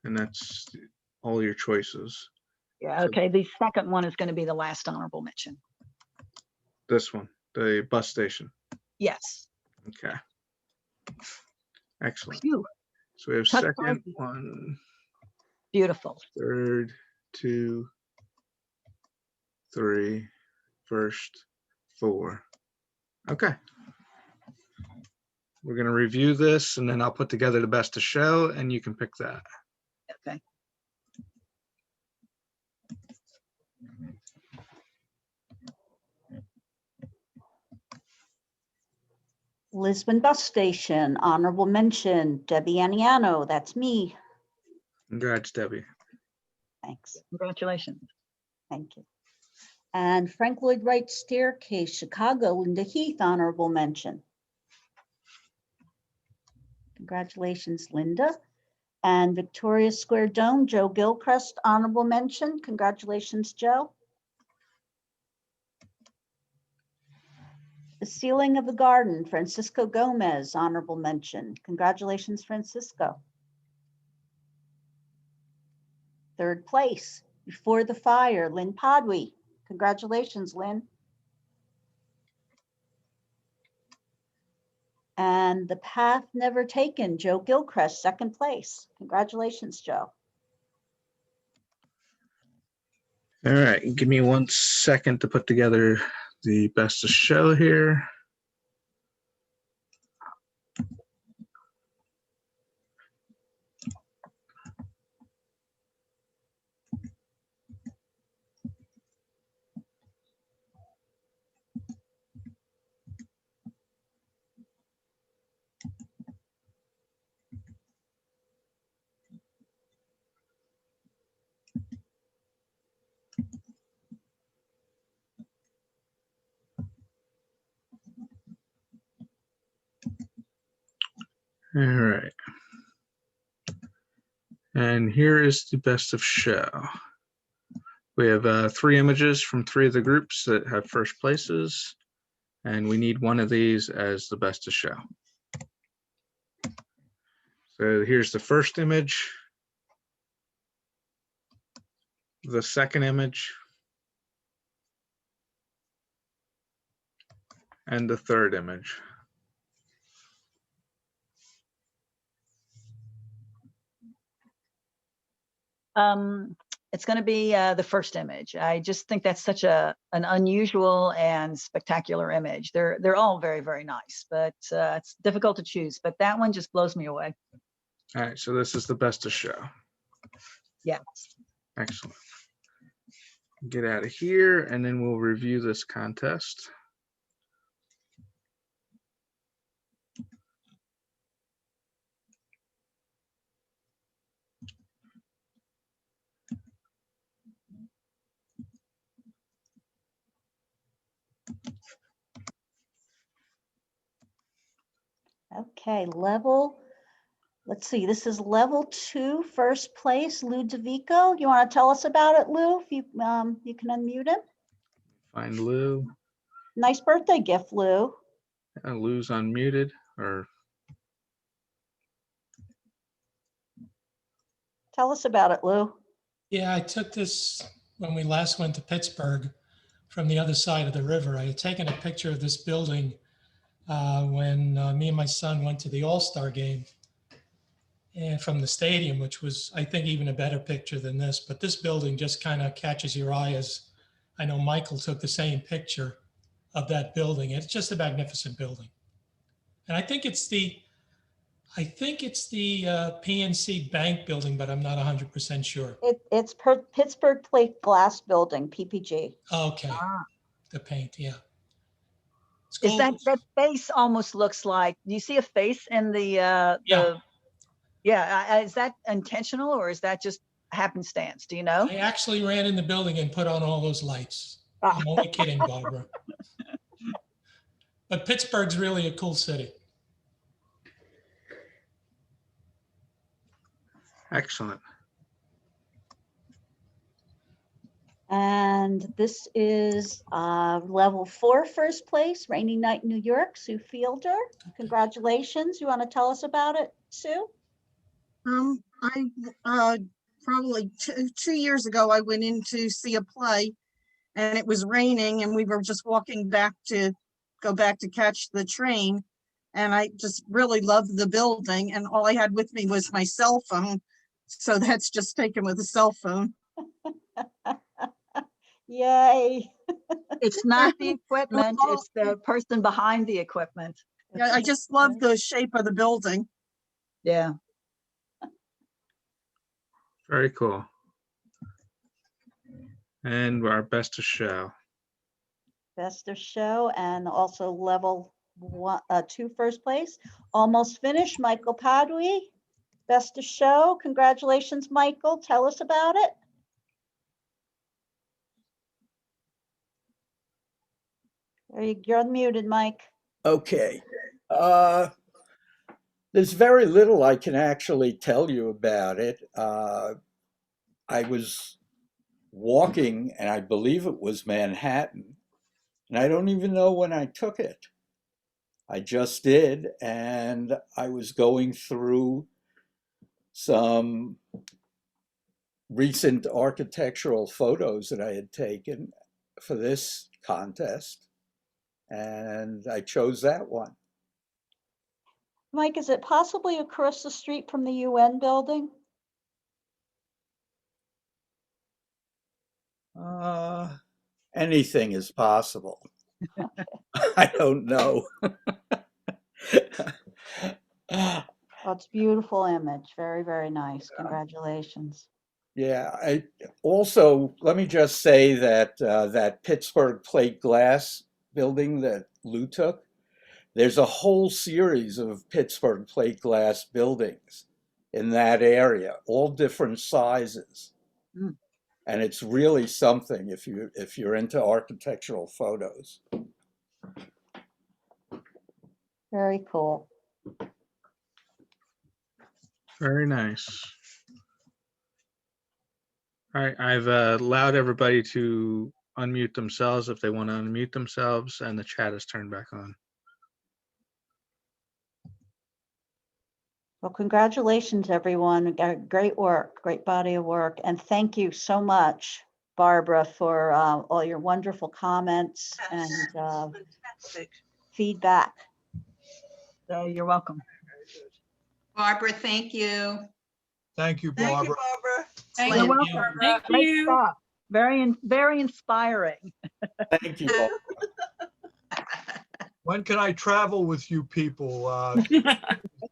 And that's all your choices. Yeah. So- Okay. The second one is going to be the last honorable mention. This one, the bus station. Yes. Okay. Excellent. Phew. So we have Touch second party. one, Beautiful. third, 2, 3, first, 4. Okay. We're going to review this and then I'll put together the best of show and you can pick that. Okay. Lisbon Bus Station, honorable mention, Debbie Aniano, that's me. Congrats, Debbie. Thanks, Congratulations. thank you. And Frank Lloyd Wright Staircase, Chicago, Linda Heath, honorable mention. Congratulations, Linda. And Victoria Square Dome, Joe Gilchrist, honorable mention. Congratulations, Joe. The Ceiling of the Garden, Francisco Gomez, honorable mention. Congratulations, Francisco. Third place, Before the Fire, Lynn Podwy. Congratulations, Lynn. And The Path Never Taken, Joe Gilchrist, second place. Congratulations, Joe. All right. Give me 1 second to put together the best of show here. All right. And here is the best of show. We have 3 images from 3 of the groups that have first places, and we need one of these as the best of show. So here's the first image, the second image, and the third image. It's going to be the first image. I just think that's such an unusual and spectacular image. They're all very, very nice, but it's difficult to choose. But that one just blows me away. All right, so this is the best of show. Yeah. Excellent. Get out of here, and then we'll review this contest. Okay, let's see, this is level 2, first place, Lou DeVico. You want to tell us about it, Lou? If you can unmute him. Find Lou. Nice birthday gift, Lou. Lou's unmuted or Tell us about it, Lou. Yeah, I took this when we last went to Pittsburgh from the other side of the river. I had taken a picture of this building when me and my son went to the All-Star game and from the stadium, which was, I think, even a better picture than this. But this building just kind of catches your eye, as I know Michael took the same picture of that building. It's just a magnificent building. And I think it's the PNC Bank building, but I'm not 100% sure. It's Pittsburgh Plate Glass Building, PPG. Okay, Ah. the paint, yeah. It's Is gold. that face almost looks like, do you see a face in the, Yeah. is that intentional or is that just happenstance? Do you know? I actually ran in the building and put on all those lights. Ah. I'm only kidding, Barbara. But Pittsburgh's really a cool city. excellent. And this is level 4, first place, Rainy Night in New York, Sue Fielder. Congratulations. You want to tell us about it, Sue? I probably 2 years ago, I went in to see a play and it was raining and we were just walking back to go back to catch the train. And I just really loved the building and all I had with me was my cell phone. So that's just taken with a cell phone. Yay. It's not the equipment, it's the person behind the equipment. Yeah, I just love the shape of the building. Yeah. Very cool. And our best of show. Best of show and also level 2, first place. Almost finished, Michael Padwy. Best of show. Congratulations, Michael. Tell us about it. You're unmuted, Mike. Okay. There's very little I can actually tell you about it. I was walking, and I believe it was Manhattan, and I don't even know when I took it. I just did, and I was going through some recent architectural photos that I had taken for this contest, and I chose that one. Mike, is it possibly across the street from the UN building? Anything is possible. I don't know. Oh, it's a beautiful image. Very, very nice. Congratulations. Yeah, also, let me just say that that Pittsburgh plate glass building that Lou took, there's a whole series of Pittsburgh plate glass buildings in that area, all different sizes. Mm. And it's really something if you're into architectural photos. Very cool. Very nice. All right, I've allowed everybody to unmute themselves if they want to unmute themselves, and the chat is turned back on. Well, congratulations, everyone. Great work, great body of work. And thank you so much, Barbara, for all your wonderful comments and feedback. So you're welcome. Barbara, thank you. Thank you, Barbara. Thank You're you. welcome. Thank Great stuff. Very inspiring. Thank you all. When can I travel with you people?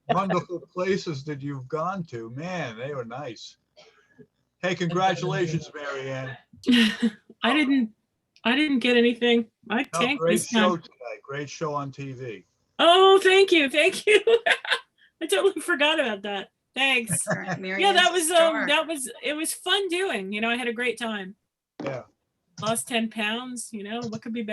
Wonderful places that you've gone to. Man, they were nice. Hey, congratulations, Mary Ann. I didn't get anything. I No, tanked great this time. show today. Great show on TV. Oh, thank you. I totally forgot about that. Thanks. Yeah, that was it was fun doing. I had a great time. Yeah. Lost 10 pounds, what could be better?